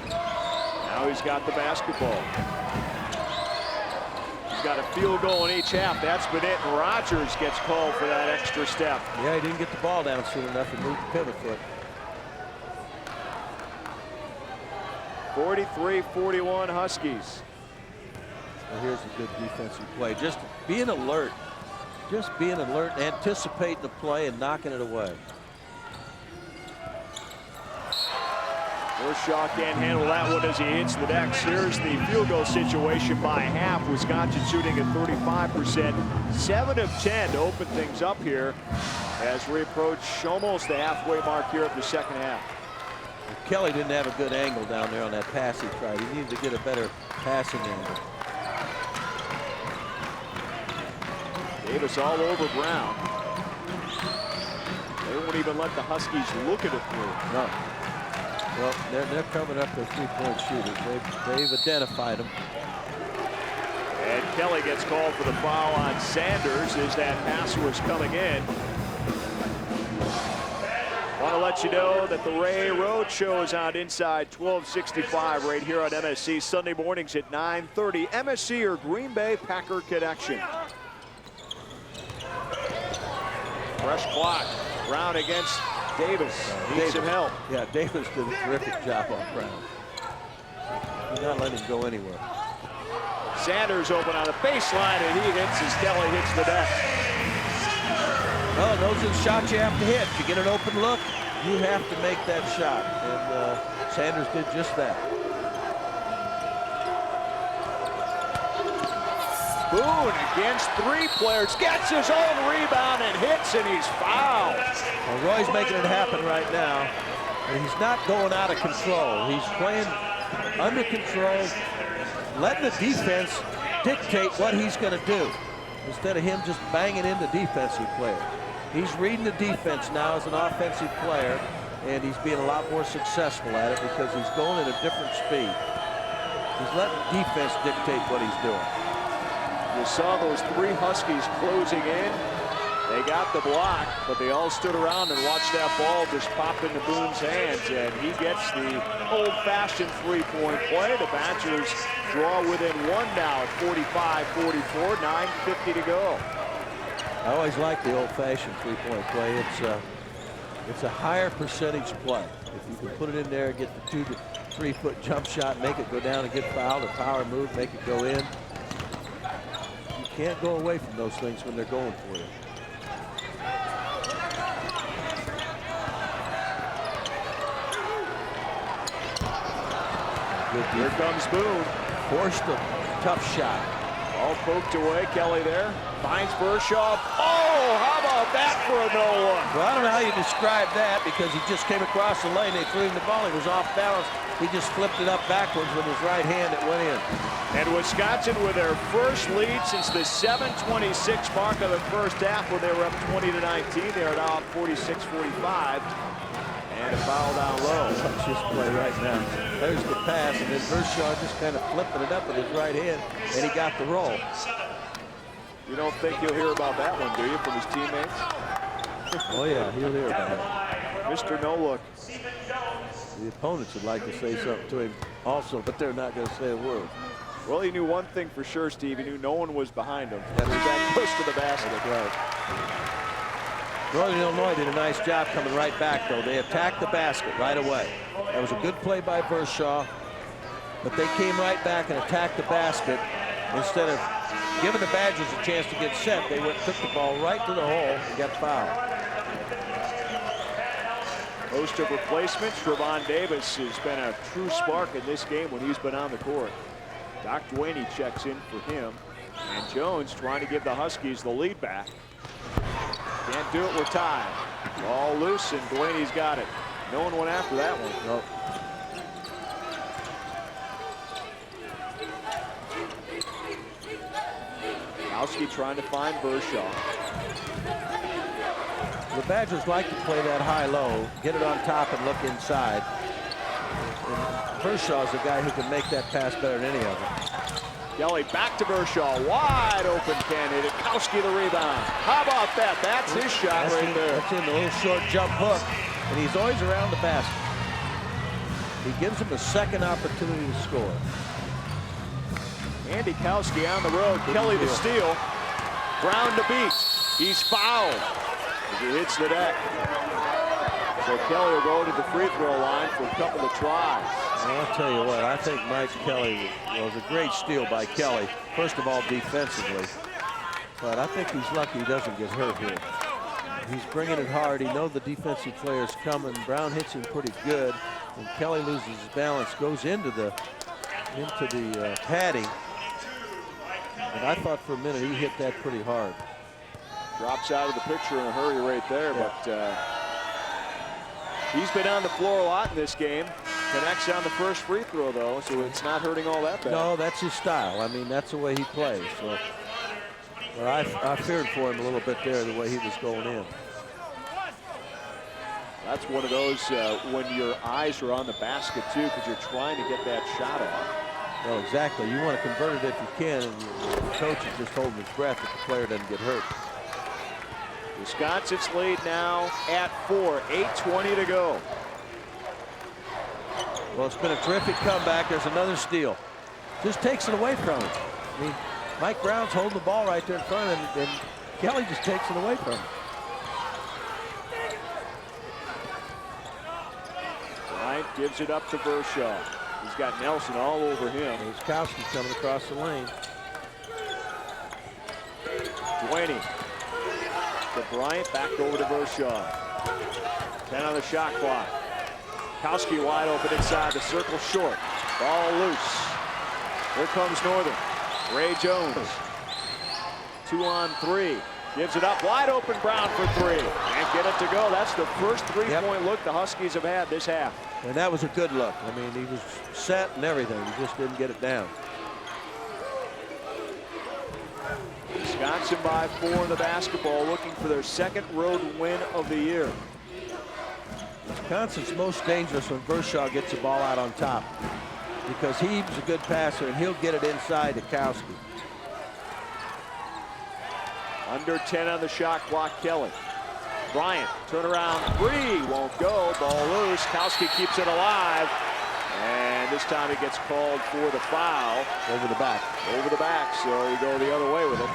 Now he's got the basketball. He's got a field goal in each half. That's been it, and Rodgers gets called for that extra step. Yeah, he didn't get the ball down soon enough and moved the pivot foot. 43-41 Huskies. Well, here's a good defensive play. Just being alert. Just being alert, anticipating the play and knocking it away. Vershaw can't handle that one as he hits the decks. Here's the field goal situation by half. Wisconsin shooting at 35%. 7 of 10 to open things up here as we approach almost the halfway mark here of the second half. Kelly didn't have a good angle down there on that pass he tried. He needed to get a better passing angle. Davis all over Brown. They won't even let the Huskies look at it through. No. Well, they're coming up with three-point shooters. They've identified them. And Kelly gets called for the foul on Sanders as that pass was coming in. Want to let you know that the Ray Road Show is on Inside 1265 right here on MSC Sunday mornings at 9:30. MSC or Green Bay Packer Connection. Fresh clock. Brown against Davis. Needs some help. Yeah, Davis did a terrific job on Brown. He's not letting him go anywhere. Sanders open on the baseline, and he hits as Kelly hits the deck. Well, those are the shots you have to hit. To get an open look, you have to make that shot. And Sanders did just that. Boone against 3 players, gets his own rebound and hits, and he's fouled. Well, Roy's making it happen right now. And he's not going out of control. He's playing under control, letting the defense dictate what he's going to do instead of him just banging into defensive players. He's reading the defense now as an offensive player, and he's being a lot more successful at it because he's going at a different speed. He's letting defense dictate what he's doing. You saw those 3 Huskies closing in. They got the block, but they all stood around and watched that ball just pop into Boone's hands, and he gets the old-fashioned three-point play. The Badgers draw within 1 now at 45-44, 9:50 to go. I always like the old-fashioned three-point play. It's a higher percentage play. If you can put it in there and get the 2 to 3 foot jump shot, make it go down and get fouled, a power move, make it go in. You can't go away from those things when they're going for you. Here comes Boone. Forced a tough shot. All poked away. Kelly there. Finds Vershaw. Oh, how about that for a no-look? Well, I don't know how you describe that because he just came across the lane. They threw him the ball. He was off balance. He just flipped it up backwards with his right hand. It went in. And Wisconsin with their first lead since the 7:26 mark of the first half when they were up 20-19. They are now up 46-45. And a foul down low. Watch this play right now. There's the pass, and then Vershaw just kind of flipping it up with his right hand, and he got the roll. You don't think you'll hear about that one, do you, from his teammates? Oh, yeah, he'll hear about it. Mr. No-Look. The opponents would like to say something to him also, but they're not going to say a word. Well, he knew one thing for sure, Steve. He knew no one was behind him. That was that close to the basket. Right. Northern Illinois did a nice job coming right back, though. They attacked the basket right away. That was a good play by Vershaw, but they came right back and attacked the basket. Instead of giving the Badgers a chance to get set, they took the ball right to the hole and got fouled. Host of replacements. Trevon Davis has been a true spark in this game when he's been on the court. Doc Duaney checks in for him. And Jones trying to give the Huskies the lead back. Can't do it, we're tied. Ball loose and Duaney's got it. No one went after that one. Nope. Husky trying to find Vershaw. The Badgers like to play that high-low, get it on top and look inside. And Vershaw's the guy who can make that pass better than any of them. Kelly back to Vershaw, wide open, can't hit it. Kowski the rebound. How about that? That's his shot right there. That's in the little short jump hook, and he's always around the basket. He gives him a second opportunity to score. Andy Kowski on the road. Kelly the steal. Brown to beat. He's fouled as he hits the deck. So Kelly will go to the free throw line for a couple of tries. And I'll tell you what, I think Mike Kelly was a great steal by Kelly. First of all, defensively. But I think he's lucky he doesn't get hurt here. He's bringing it hard. He knows the defensive player's coming. Brown hits him pretty good. And Kelly loses his balance, goes into the padding. And I thought for a minute he hit that pretty hard. Drops out of the picture in a hurry right there, but he's been on the floor a lot in this game. Connects on the first free throw, though, so it's not hurting all that bad. No, that's his style. I mean, that's the way he plays. So, but I feared for him a little bit there, the way he was going in. That's one of those when your eyes are on the basket, too, because you're trying to get that shot off. Well, exactly. You want to convert it if you can, and the coach is just holding his breath if the player doesn't get hurt. Wisconsin's lead now at 4, 8:20 to go. Well, it's been a terrific comeback. There's another steal. Just takes it away from him. I mean, Mike Brown's holding the ball right there in front of him, and Kelly just takes it away from him. Bryant gives it up to Vershaw. He's got Nelson all over him. There's Kowski coming across the lane. Duaney to Bryant, back over to Vershaw. 10 on the shot clock. Kowski wide open inside the circle, short. Ball loose. Here comes Northern. Ray Jones. 2 on 3. Gives it up, wide open. Brown for 3. Can't get it to go. That's the first three-point look the Huskies have had this half. And that was a good look. I mean, he was set and everything. He just didn't get it down. Wisconsin by 4 in the basketball, looking for their second road win of the year. Wisconsin's most dangerous when Vershaw gets the ball out on top, because he's a good passer and he'll get it inside to Kowski. Under 10 on the shot clock, Kelly. Bryant, turn around, 3, won't go, ball loose. Kowski keeps it alive. And this time he gets called for the foul. Over the back. Over the back, so you go the other way with it.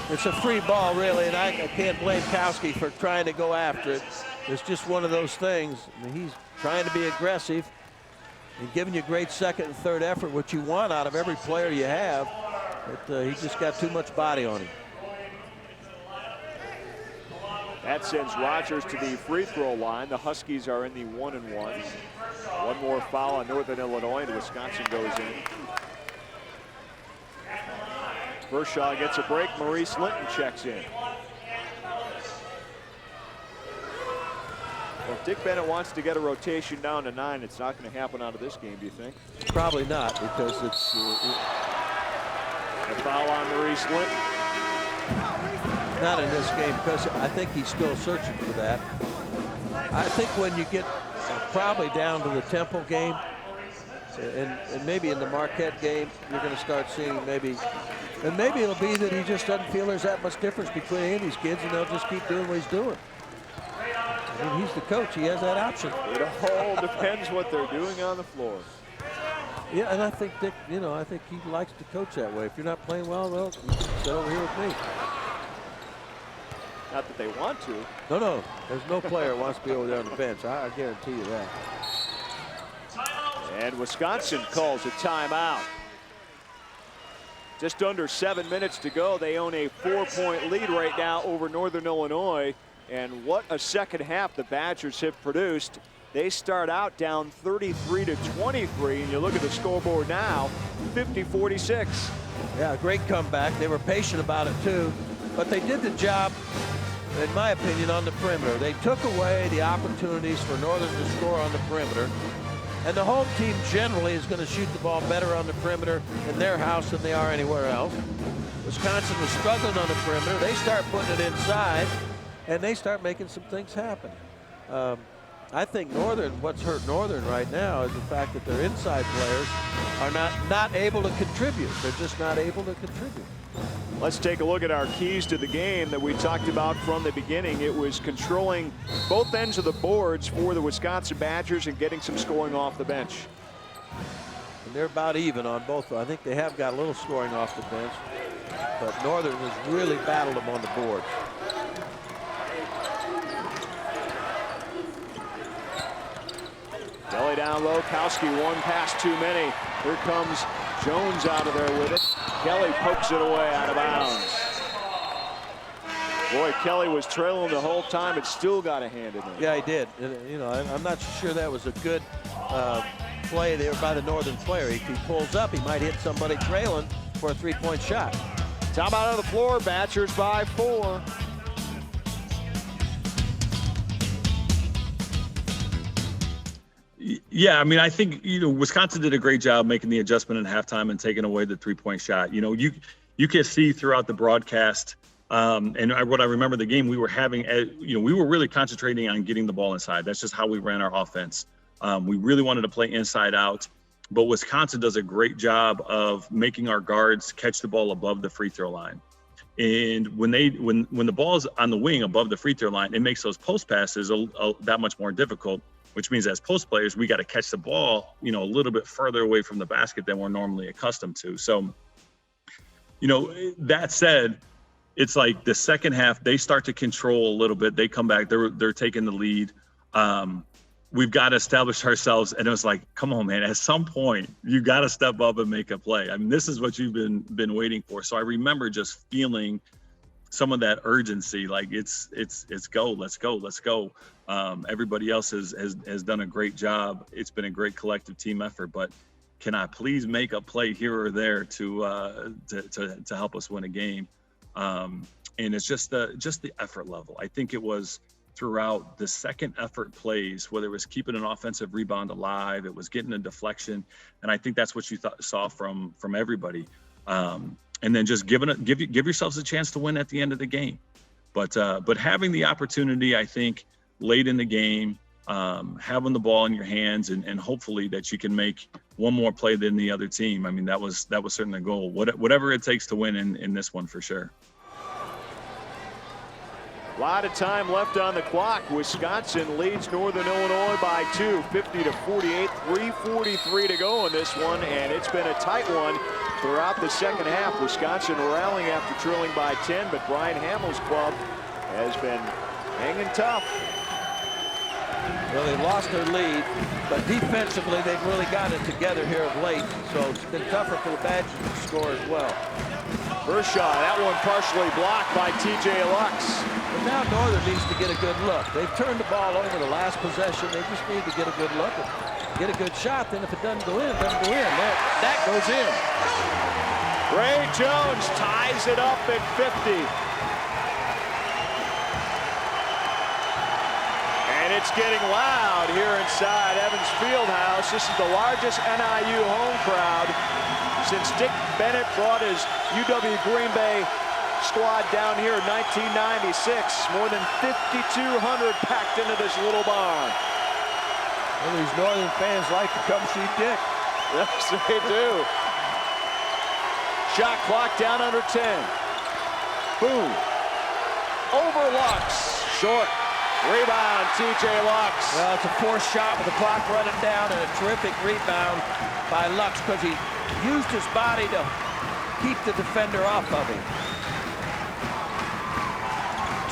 It's a free ball, really, and I can't blame Kowski for trying to go after it. It's just one of those things. I mean, he's trying to be aggressive and giving you great second and third effort, which you want out of every player you have. But he just got too much body on him. That sends Rodgers to the free throw line. The Huskies are in the 1-and-1. One more foul on Northern Illinois, and Wisconsin goes in. Vershaw gets a break. Maurice Linton checks in. Well, if Dick Bennett wants to get a rotation down to 9, it's not going to happen out of this game, do you think? Probably not, because it's... a foul on Maurice Linton. Not in this game, because I think he's still searching for that. I think when you get probably down to the Temple game and maybe in the Marquette game, you're going to start seeing maybe it'll be that he just doesn't feel there's that much difference between any of these kids, and they'll just keep doing what he's doing. I mean, he's the coach. He has that option. It all depends what they're doing on the floor. Yeah, and I think Dick, I think he likes to coach that way. If you're not playing well, you can sit over here with me. Not that they want to. No. There's no player who wants to be over there on the bench. I guarantee you that. And Wisconsin calls a timeout. Just under 7 minutes to go. They own a 4-point lead right now over Northern Illinois. And what a second half the Badgers have produced. They start out down 33-23, and you look at the scoreboard now, 50-46. Yeah, great comeback. They were patient about it too, but they did the job, in my opinion, on the perimeter. They took away the opportunities for Northern to score on the perimeter. And the home team generally is going to shoot the ball better on the perimeter in their house than they are anywhere else. Wisconsin was struggling on the perimeter. They start putting it inside, and they start making some things happen. I think Northern, what's hurt Northern right now is the fact that their inside players are not able to contribute. They're just not able to contribute. Let's take a look at our keys to the game that we talked about from the beginning. It was controlling both ends of the boards for the Wisconsin Badgers and getting some scoring off the bench. And they're about even on both. I think they have got a little scoring off the bench, but Northern has really battled them on the boards. Kelly down low, Huskie one pass too many. Here comes Jones out of there with it. Kelly pokes it away out of bounds. Boy, Kelly was trailing the whole time, but still got a hand in there. Yeah, he did. And, I'm not sure that was a good play there by the Northern player. If he pulls up, he might hit somebody trailing for a three-point shot. Timeout on the floor, Badgers by 4. Yeah, I mean, I think, Wisconsin did a great job making the adjustment at halftime and taking away the three-point shot. You can see throughout the broadcast, and what I remember the game we were having, we were really concentrating on getting the ball inside. That's just how we ran our offense. We really wanted to play inside out, but Wisconsin does a great job of making our guards catch the ball above the free throw line. And when the ball's on the wing above the free throw line, it makes those post passes that much more difficult, which means as post players, we got to catch the ball, a little bit further away from the basket than we're normally accustomed to. So, that said, it's like the second half, they start to control a little bit. They come back, they're taking the lead. We've got to establish ourselves. And it was like, come on, man, at some point, you got to step up and make a play. I mean, this is what you've been waiting for. So I remember just feeling some of that urgency, like it's go, let's go. Everybody else has done a great job. It's been a great collective team effort, but can I please make a play here or there to help us win a game? And it's just the effort level. I think it was throughout the second effort plays, whether it was keeping an offensive rebound alive, it was getting a deflection, and I think that's what you saw from everybody. And then just give yourselves a chance to win at the end of the game. But having the opportunity, I think, late in the game, having the ball in your hands, and hopefully that you can make one more play than the other team. I mean, that was certainly the goal. Whatever it takes to win in this one, for sure. A lot of time left on the clock. Wisconsin leads Northern Illinois by 2, 50-48, 3:43 to go in this one, and it's been a tight one throughout the second half. Wisconsin rallying after trailing by 10, but Brian Hamill's club has been hanging tough. Well, they lost their lead, but defensively they've really got it together here of late, so it's been tougher for the Badgers to score as well. First shot, that one partially blocked by TJ Lux. But now Northern needs to get a good look. They've turned the ball over the last possession. They just need to get a good look and get a good shot. Then if it doesn't go in, it doesn't go in. That goes in. Ray Jones ties it up at 50. And it's getting loud here inside Evans Fieldhouse. This is the largest NIU home crowd since Dick Bennett brought his UW Green Bay squad down here in 1996. More than 5,200 packed into this little barn. Well, these Northern fans like to come see Dick. Yes, they do. Shot clock down under 10. Boom. Over Lux. Short. Rebound, TJ Lux. Well, it's a forced shot with the clock running down, and a terrific rebound by Lux because he used his body to keep the defender off of him.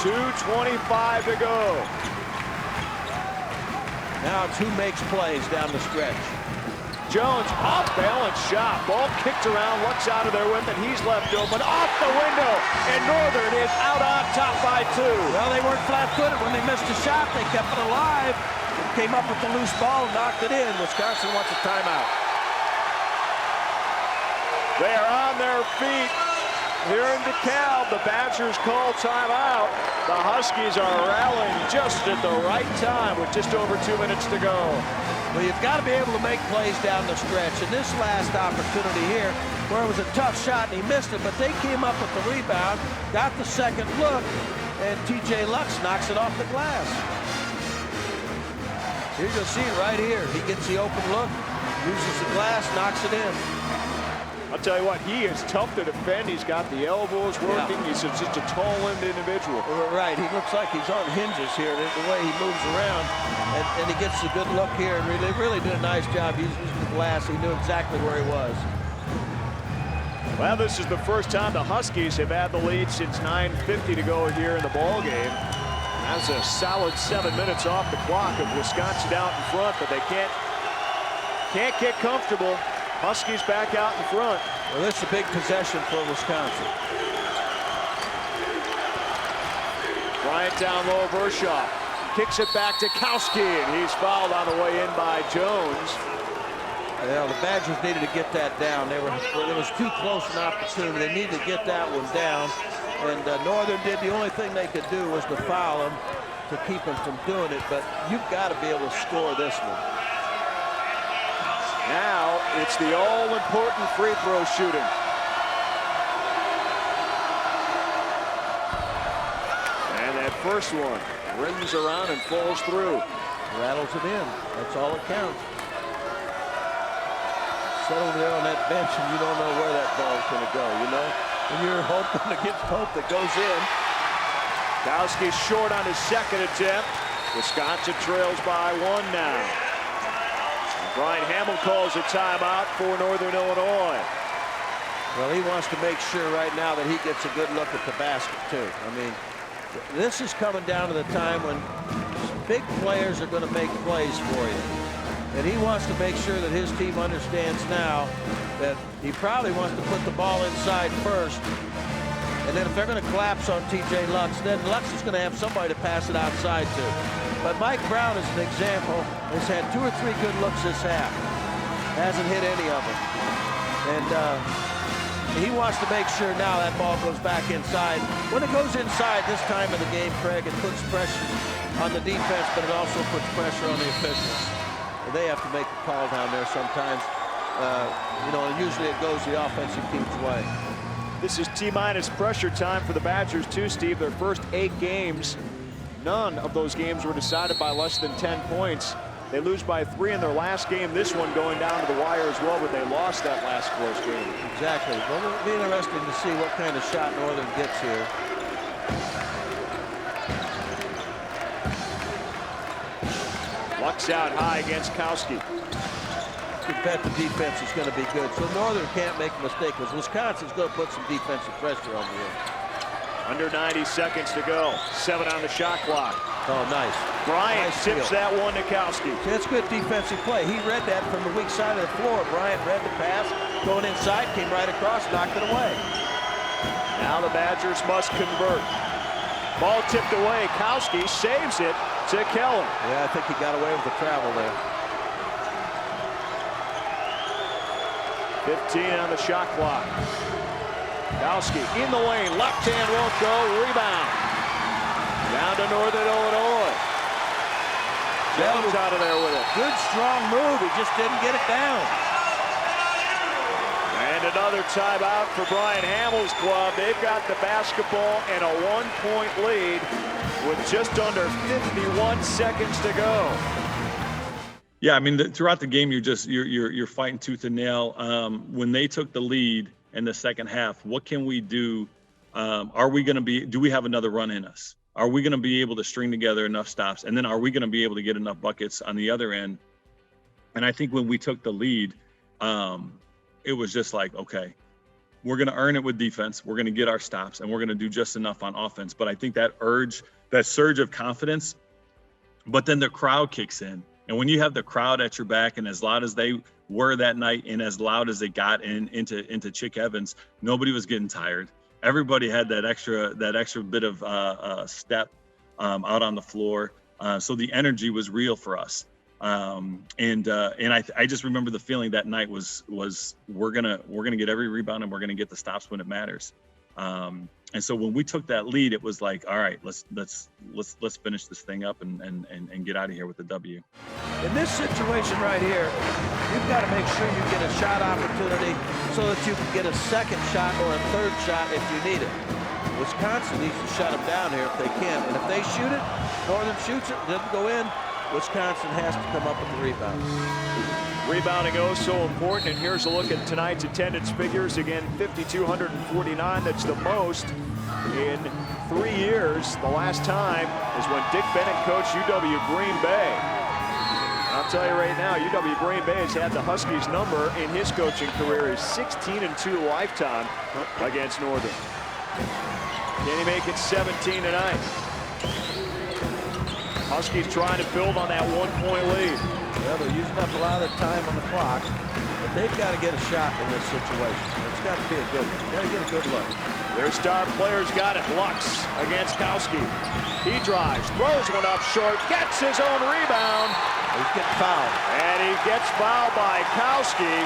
2:25 to go. Now it's who makes plays down the stretch. Jones, off balance shot. Ball kicked around, Lux out of there with it. He's left open, off the window, and Northern is out on top by 2. Well, they weren't flat-footed when they missed a shot. They kept it alive. Came up with the loose ball and knocked it in. Wisconsin wants a timeout. They are on their feet here in DeKalb. The Badgers call timeout. The Huskies are rallying just at the right time with just over 2 minutes to go. Well, you've got to be able to make plays down the stretch. And this last opportunity here, where it was a tough shot and he missed it, but they came up with the rebound, got the second look, and TJ Lux knocks it off the glass. Here you'll see it right here. He gets the open look, uses the glass, knocks it in. I'll tell you what, he is tough to defend. He's got the elbows working. Yeah. He's just a tall-limbed individual. Right, he looks like he's on hinges here, the way he moves around, and he gets a good look here, and really did a nice job using the glass. He knew exactly where he was. Well, this is the first time the Huskies have had the lead since 9:50 to go here in the ball game. That's a solid 7 minutes off the clock of Wisconsin out in front, but they can't get comfortable. Huskies back out in front. Well, this is a big possession for Wisconsin. Bryant down low, Vershaw kicks it back to Kowski, and he's fouled on the way in by Jones. Well, the Badgers needed to get that down. There was too close an opportunity. They needed to get that one down, and Northern did. The only thing they could do was to foul him to keep him from doing it, but you've got to be able to score this one. Now it's the all-important free throw shooting. And that first one rims around and falls through. Rattles it in. That's all that counts. Sit over there on that bench and you don't know where that ball's going to go, you know? And you're hoping against hope that goes in. Kowski short on his second attempt. Wisconsin trails by 1 now. Brian Hamill calls a timeout for Northern Illinois. Well, he wants to make sure right now that he gets a good look at the basket, too. I mean, this is coming down to the time when big players are going to make plays for you. And he wants to make sure that his team understands now that he probably wants to put the ball inside first. And then if they're going to collapse on TJ Lux, then Lux is going to have somebody to pass it outside to. But Mike Brown, as an example, has had 2 or 3 good looks this half. Hasn't hit any of them. And he wants to make sure now that ball goes back inside. When it goes inside this time of the game, Craig, it puts pressure on the defense, but it also puts pressure on the officials. They have to make a call down there sometimes. You know, and usually it goes the offensive team's way. This is T-minus pressure time for the Badgers, too, Steve. Their first 8 games, none of those games were decided by less than 10 points. They lose by 3 in their last game. This one going down to the wire as well, but they lost that last close game. Exactly. Well, it'll be interesting to see what kind of shot Northern gets here. Lux out high against Kowski. You can bet the defense is going to be good. So Northern can't make a mistake because Wisconsin's going to put some defensive pressure on the end. Under 90 seconds to go. 7 on the shot clock. Oh, nice. Bryant nice tips steal. that one to Kowski. See, that's good defensive play. He read that from the weak side of the floor. Bryant read the pass, going inside, came right across, knocked it away. Now the Badgers must convert. Ball tipped away. Kowski saves it to Keller. Yeah, I think he got away with the travel there. 15 on the shot clock. Kowski in the lane. Left hand won't go. Rebound. Down to Northern Illinois. Jones out of there with it. Good, strong move. He just didn't get it down. And another timeout for Brian Hamill's club. They've got the basketball and a 1-point lead with just under 51 seconds to go. Yeah, I mean, throughout the game, you're fighting tooth and nail. When they took the lead in the second half, what can we do? Do we have another run in us? Are we going to be able to string together enough stops? And then are we going to be able to get enough buckets on the other end? And I think when we took the lead, it was just like, okay, we're going to earn it with defense. We're going to get our stops, and we're going to do just enough on offense. But I think that surge of confidence, but then the crowd kicks in. And when you have the crowd at your back, and as loud as they were that night and as loud as they got into Chick Evans, nobody was getting tired. Everybody had that extra bit of step out on the floor. So the energy was real for us. And I just remember the feeling that night was we're gonna get every rebound, and we're gonna get the stops when it matters. And so when we took that lead, it was like, all right, let's finish this thing up and get out of here with the W. In this situation right here, you've got to make sure you get a shot opportunity so that you can get a second shot or a third shot if you need it. Wisconsin needs to shut them down here if they can. And if they shoot it, Northern shoots it, doesn't go in, Wisconsin has to come up with the rebound. Rebounding so important, and here's a look at tonight's attendance figures. Again, 5,249, that's the most in 3 years. The last time is when Dick Bennett coached UW Green Bay. I'll tell you right now, UW Green Bay has had the Huskies number in his coaching career is 16-2 lifetime against Northern. Can he make it 17 tonight? Huskies trying to build on that 1-point lead. Well, they're using up a lot of the time on the clock, but they've got to get a shot in this situation. It's got to be a good one. Got to get a good look. Their star players got it. Lux against Huskie. He drives, throws one up short, gets his own rebound. He's getting fouled. And he gets fouled by Huskie.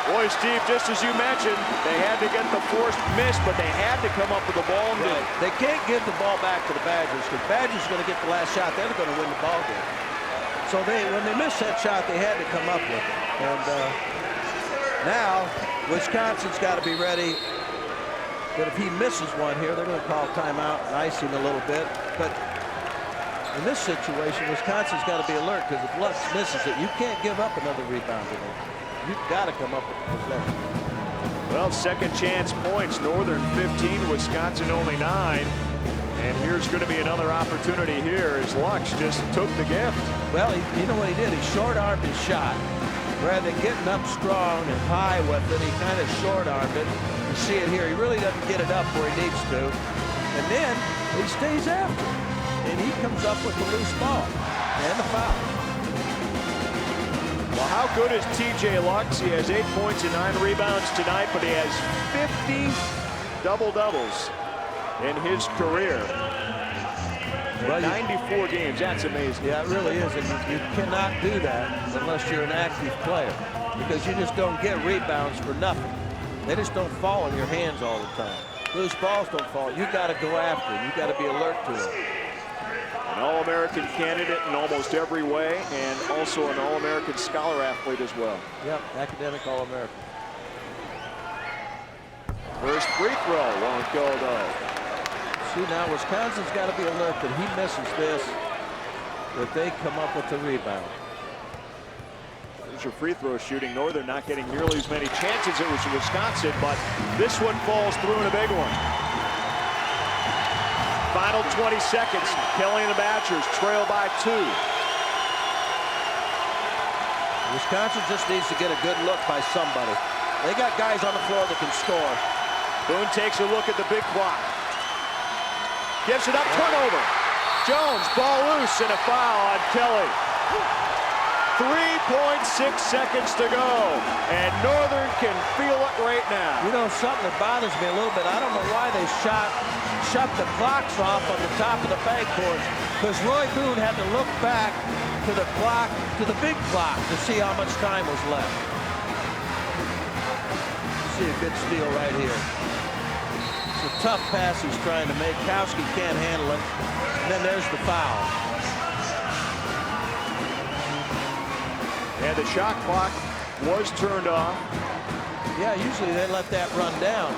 Boy, Steve, just as you mentioned, they had to get the forced miss, but they had to come up with the ball. Right. They can't give the ball back to the Badgers, because Badgers are going to get the last shot. They're going to win the ball game. So when they missed that shot, they had to come up with it. And now Wisconsin's got to be ready. But if he misses one here, they're going to call timeout and ice him a little bit. But in this situation, Wisconsin's got to be alert, because if Lux misses it, you can't give up another rebound to them. You've got to come up with the possession. Well, second chance points. Northern 15, Wisconsin only 9. And here's going to be another opportunity here as Lux just took the gift. Well, you know what he did? He short-armed his shot. Rather than getting up strong and high with it, he kind of short-armed it. You see it here. He really doesn't get it up where he needs to. And then he stays after. And he comes up with the loose ball and the foul. Well, how good is TJ Lux? He has 8 points and 9 rebounds tonight, but he has 50 double-doubles in his career. Well, 94 games. That's amazing. Yeah, it really is. And you cannot do that unless you're an active player, because you just don't get rebounds for nothing. They just don't fall in your hands all the time. Loose balls don't fall. You got to go after them. You got to be alert to them. An All-American candidate in almost every way, and also an All-American scholar athlete as well. Yep, academic All-American. First free throw won't go though. See, now Wisconsin's got to be alert that he misses this, that they come up with the rebound. There's your free throw shooting. Northern not getting nearly as many chances as it was Wisconsin, but this one falls through in a big one. Final 20 seconds. Kelly and the Badgers trail by 2. Wisconsin just needs to get a good look by somebody. They got guys on the floor that can score. Boone takes a look at the big clock. Gives it up, turnover. Jones, ball loose, and a foul on Kelly. 3.6 seconds to go, and Northern can feel it right now. You know, something that bothers me a little bit, I don't know why they shut the clocks off on the top of the backcourt, because Roy Boone had to look back to the clock, to the big clock, to see how much time was left. See a good steal right here. It's a tough pass he's trying to make. Huskie can't handle it. And then there's the foul. And the shot clock was turned off. Yeah, usually they let that run down.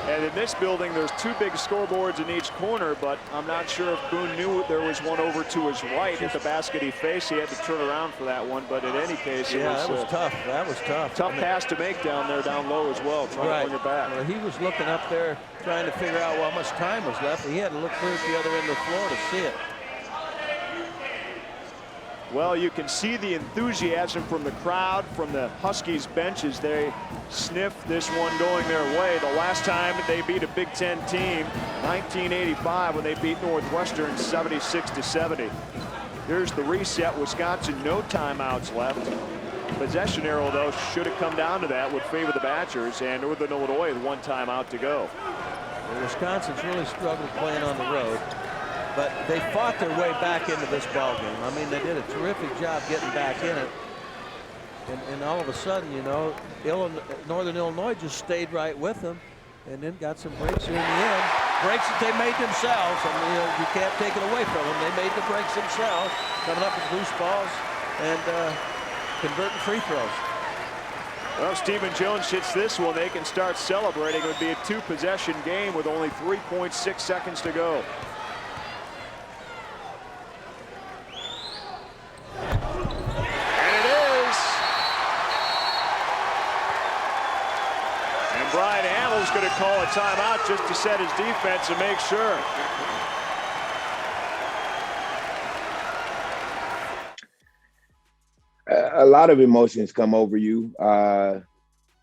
And in this building, there's 2 big scoreboards in each corner, but I'm not sure if Boone knew there was one over to his right at the basket he faced. He had to turn around for that one, but in any case, yeah, that was tough. That was tough. Tough pass to make down there, down low as well, trying to bring it back. Well, he was looking up there trying to figure out how much time was left. He had to look clear at the other end of the floor to see it. Well, you can see the enthusiasm from the crowd, from the Huskies bench as they sniff this one going their way. The last time they beat a Big Ten team, 1985, when they beat Northwestern 76-70. Here's the reset. Wisconsin, no timeouts left. Possession arrow, though, should have come down to that, would favor the Badgers, and Northern Illinois with 1 timeout to go. Well, Wisconsin's really struggled playing on the road, but they fought their way back into this ball game. I mean, they did a terrific job getting back in it. And all of a sudden, you know, Northern Illinois just stayed right with them and then got some breaks here in the end. Breaks that they made themselves. I mean, you can't take it away from them. They made the breaks themselves, coming up with loose balls and converting free throws. Well, Stephen Jones hits this one. They can start celebrating. It would be a 2-possession game with only 3.6 seconds to go. And it is. And Brian Hamill's going to call a timeout just to set his defense and make sure. A lot of emotions come over you.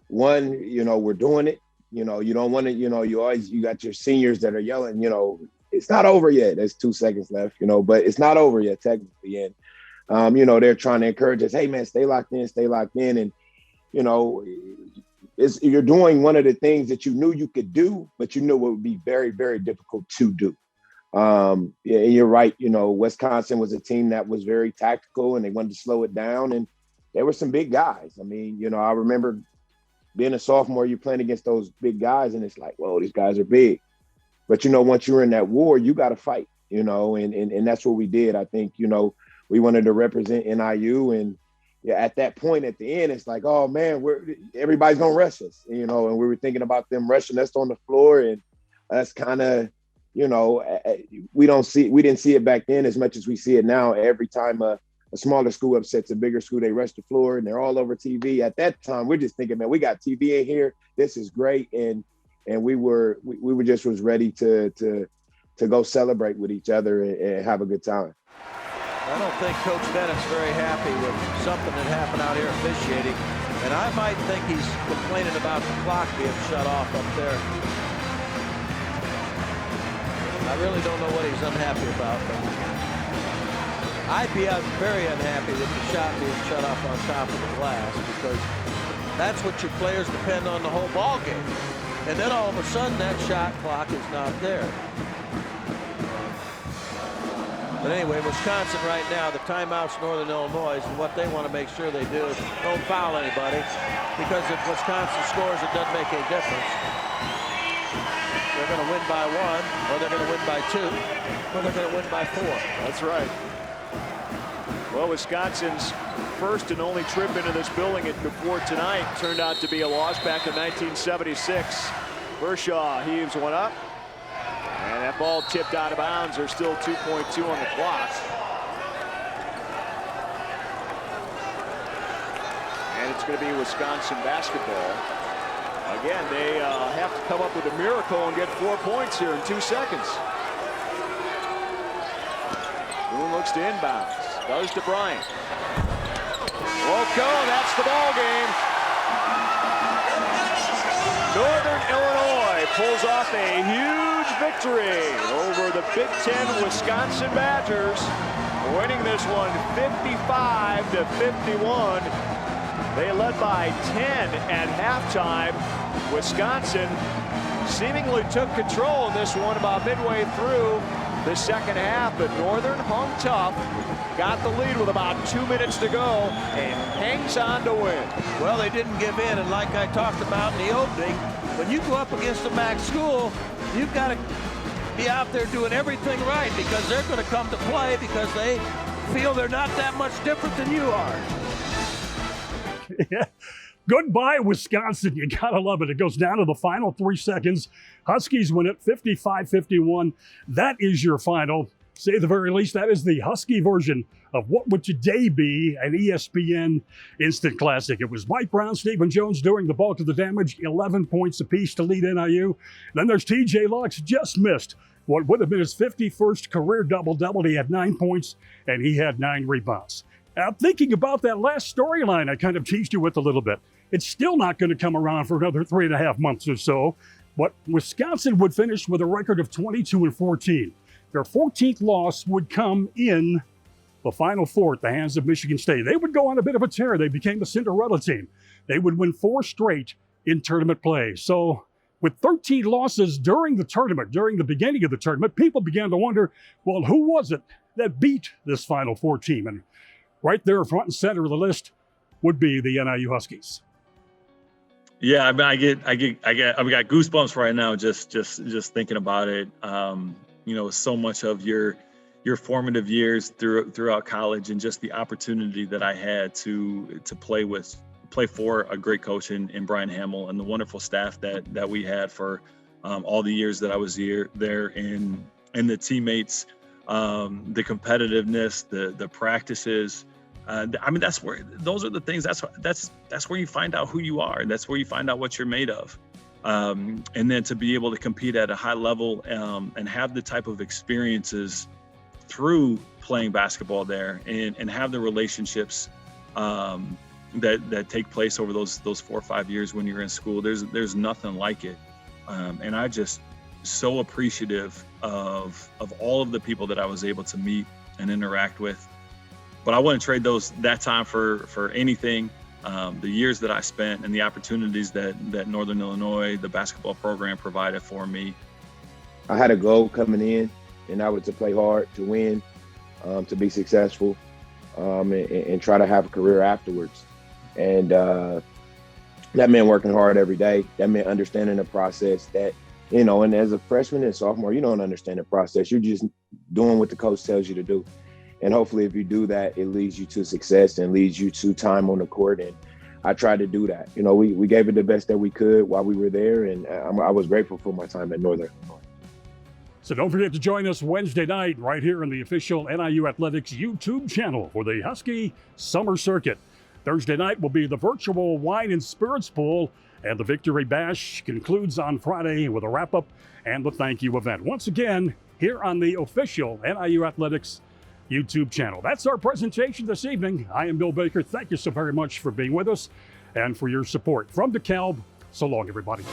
One, you know, we're doing it. You know, you don't want to, you know, you got your seniors that are yelling, you know, it's not over yet. There's 2 seconds left, you know, but it's not over yet technically. And, you know, they're trying to encourage us, hey, man, stay locked in, stay locked in. And, you know, you're doing one of the things that you knew you could do, but you knew it would be very, very difficult to do. Yeah, and you're right. You know, Wisconsin was a team that was very tactical and they wanted to slow it down. And there were some big guys. I mean, you know, I remember being a sophomore, you're playing against those big guys and it's like, whoa, these guys are big. But, you know, once you're in that war, you got to fight, you know, and that's what we did. I think, you know, we wanted to represent NIU. And yeah, at that point at the end, it's like, oh, man, everybody's going to rush us, you know, and we were thinking about them rushing us on the floor and us kind of, you know, we didn't see it back then as much as we see it now. Every time a smaller school upsets a bigger school, they rush the floor and they're all over TV. At that time, we're just thinking, man, we got TV in here. This is great. And we were just ready to go celebrate with each other and have a good time. I don't think Coach Bennett's very happy with something that happened out here officiating. And I might think he's complaining about the clock being shut off up there. I really don't know what he's unhappy about, but I'd be very unhappy with the shot being shut off on top of the glass because that's what your players depend on the whole ball game. And then all of a sudden that shot clock is not there. But anyway, Wisconsin right now, the timeout's Northern Illinois, and what they want to make sure they do is don't foul anybody because if Wisconsin scores, it doesn't make any difference. They're going to win by 1, or they're going to win by 2, or they're going to win by 4. That's right. Well, Wisconsin's first and only trip into this building before tonight turned out to be a loss back in 1976. Bershaw heaves one up, and that ball tipped out of bounds. There's still 2.2 on the clock. And it's going to be Wisconsin basketball. Again, they have to come up with a miracle and get 4 points here in 2 seconds. Boone looks to inbounds. Goes to Bryant. Won't go. That's the ball game. Northern Illinois pulls off a huge victory over the Big Ten Wisconsin Badgers, winning this one 55-51. They led by 10 at halftime. Wisconsin seemingly took control in this one about midway through the second half, but Northern hung tough, got the lead with about 2 minutes to go, and hangs on to win. Well, they didn't give in, and like I talked about in the opening, when you go up against a MAC school, you've got to be out there doing everything right because they're going to come to play because they feel they're not that much different than you are. Yeah. Goodbye, Wisconsin. You gotta love it. It goes down to the final 3 seconds. Huskies win it 55-51. That is your final. Say the very least, that is the Husky version of what would today be an ESPN instant classic. It was Mike Brown, Stephen Jones doing the bulk of the damage, 11 points apiece to lead NIU. Then there's TJ Lux, just missed what would have been his 51st career double-double. He had 9 points, and he had 9 rebounds. Now, thinking about that last storyline I kind of teased you with a little bit, it's still not going to come around for another 3.5 months or so, but Wisconsin would finish with a record of 22-14. Their 14th loss would come in the Final Four at the hands of Michigan State. They would go on a bit of a tear. They became the Cinderella team. They would win 4 straight in tournament play. So with 13 losses during the tournament, during the beginning of the tournament, people began to wonder, well, who was it that beat this Final Four team? And right there front and center of the list would be the NIU Huskies. Yeah, I mean, I got goosebumps right now just thinking about it. So much of your formative years throughout college, and just the opportunity that I had to play for a great coach in Brian Hamill, and the wonderful staff that we had for all the years that I was there, and the teammates, the competitiveness, the practices. I mean, those are the things. That's where you find out who you are. That's where you find out what you're made of. And then to be able to compete at a high level and have the type of experiences through playing basketball there, and have the relationships that take place over those 4 or 5 years when you're in school. There's nothing like it. And I just so appreciative of all of the people that I was able to meet and interact with. But I wouldn't trade that time for anything. The years that I spent and the opportunities that Northern Illinois, the basketball program, provided for me. I had a goal coming in, and that was to play hard, to win, to be successful, and try to have a career afterwards. And that meant working hard every day. That meant understanding the process that, and as a freshman and sophomore, you don't understand the process. You're just doing what the coach tells you to do. And hopefully if you do that, it leads you to success and leads you to time on the court. And I tried to do that. We gave it the best that we could while we were there. And I was grateful for my time at Northern Illinois. So don't forget to join us Wednesday night right here on the official NIU Athletics YouTube channel for the Husky Summer Circuit. Thursday night will be the virtual Wine and Spirits Bowl, and the Victory Bash concludes on Friday with a wrap-up and the thank you event. Once again, here on the official NIU Athletics YouTube channel. That's our presentation this evening. I am Bill Baker. Thank you so very much for being with us and for your support. From DeKalb, so long, everybody.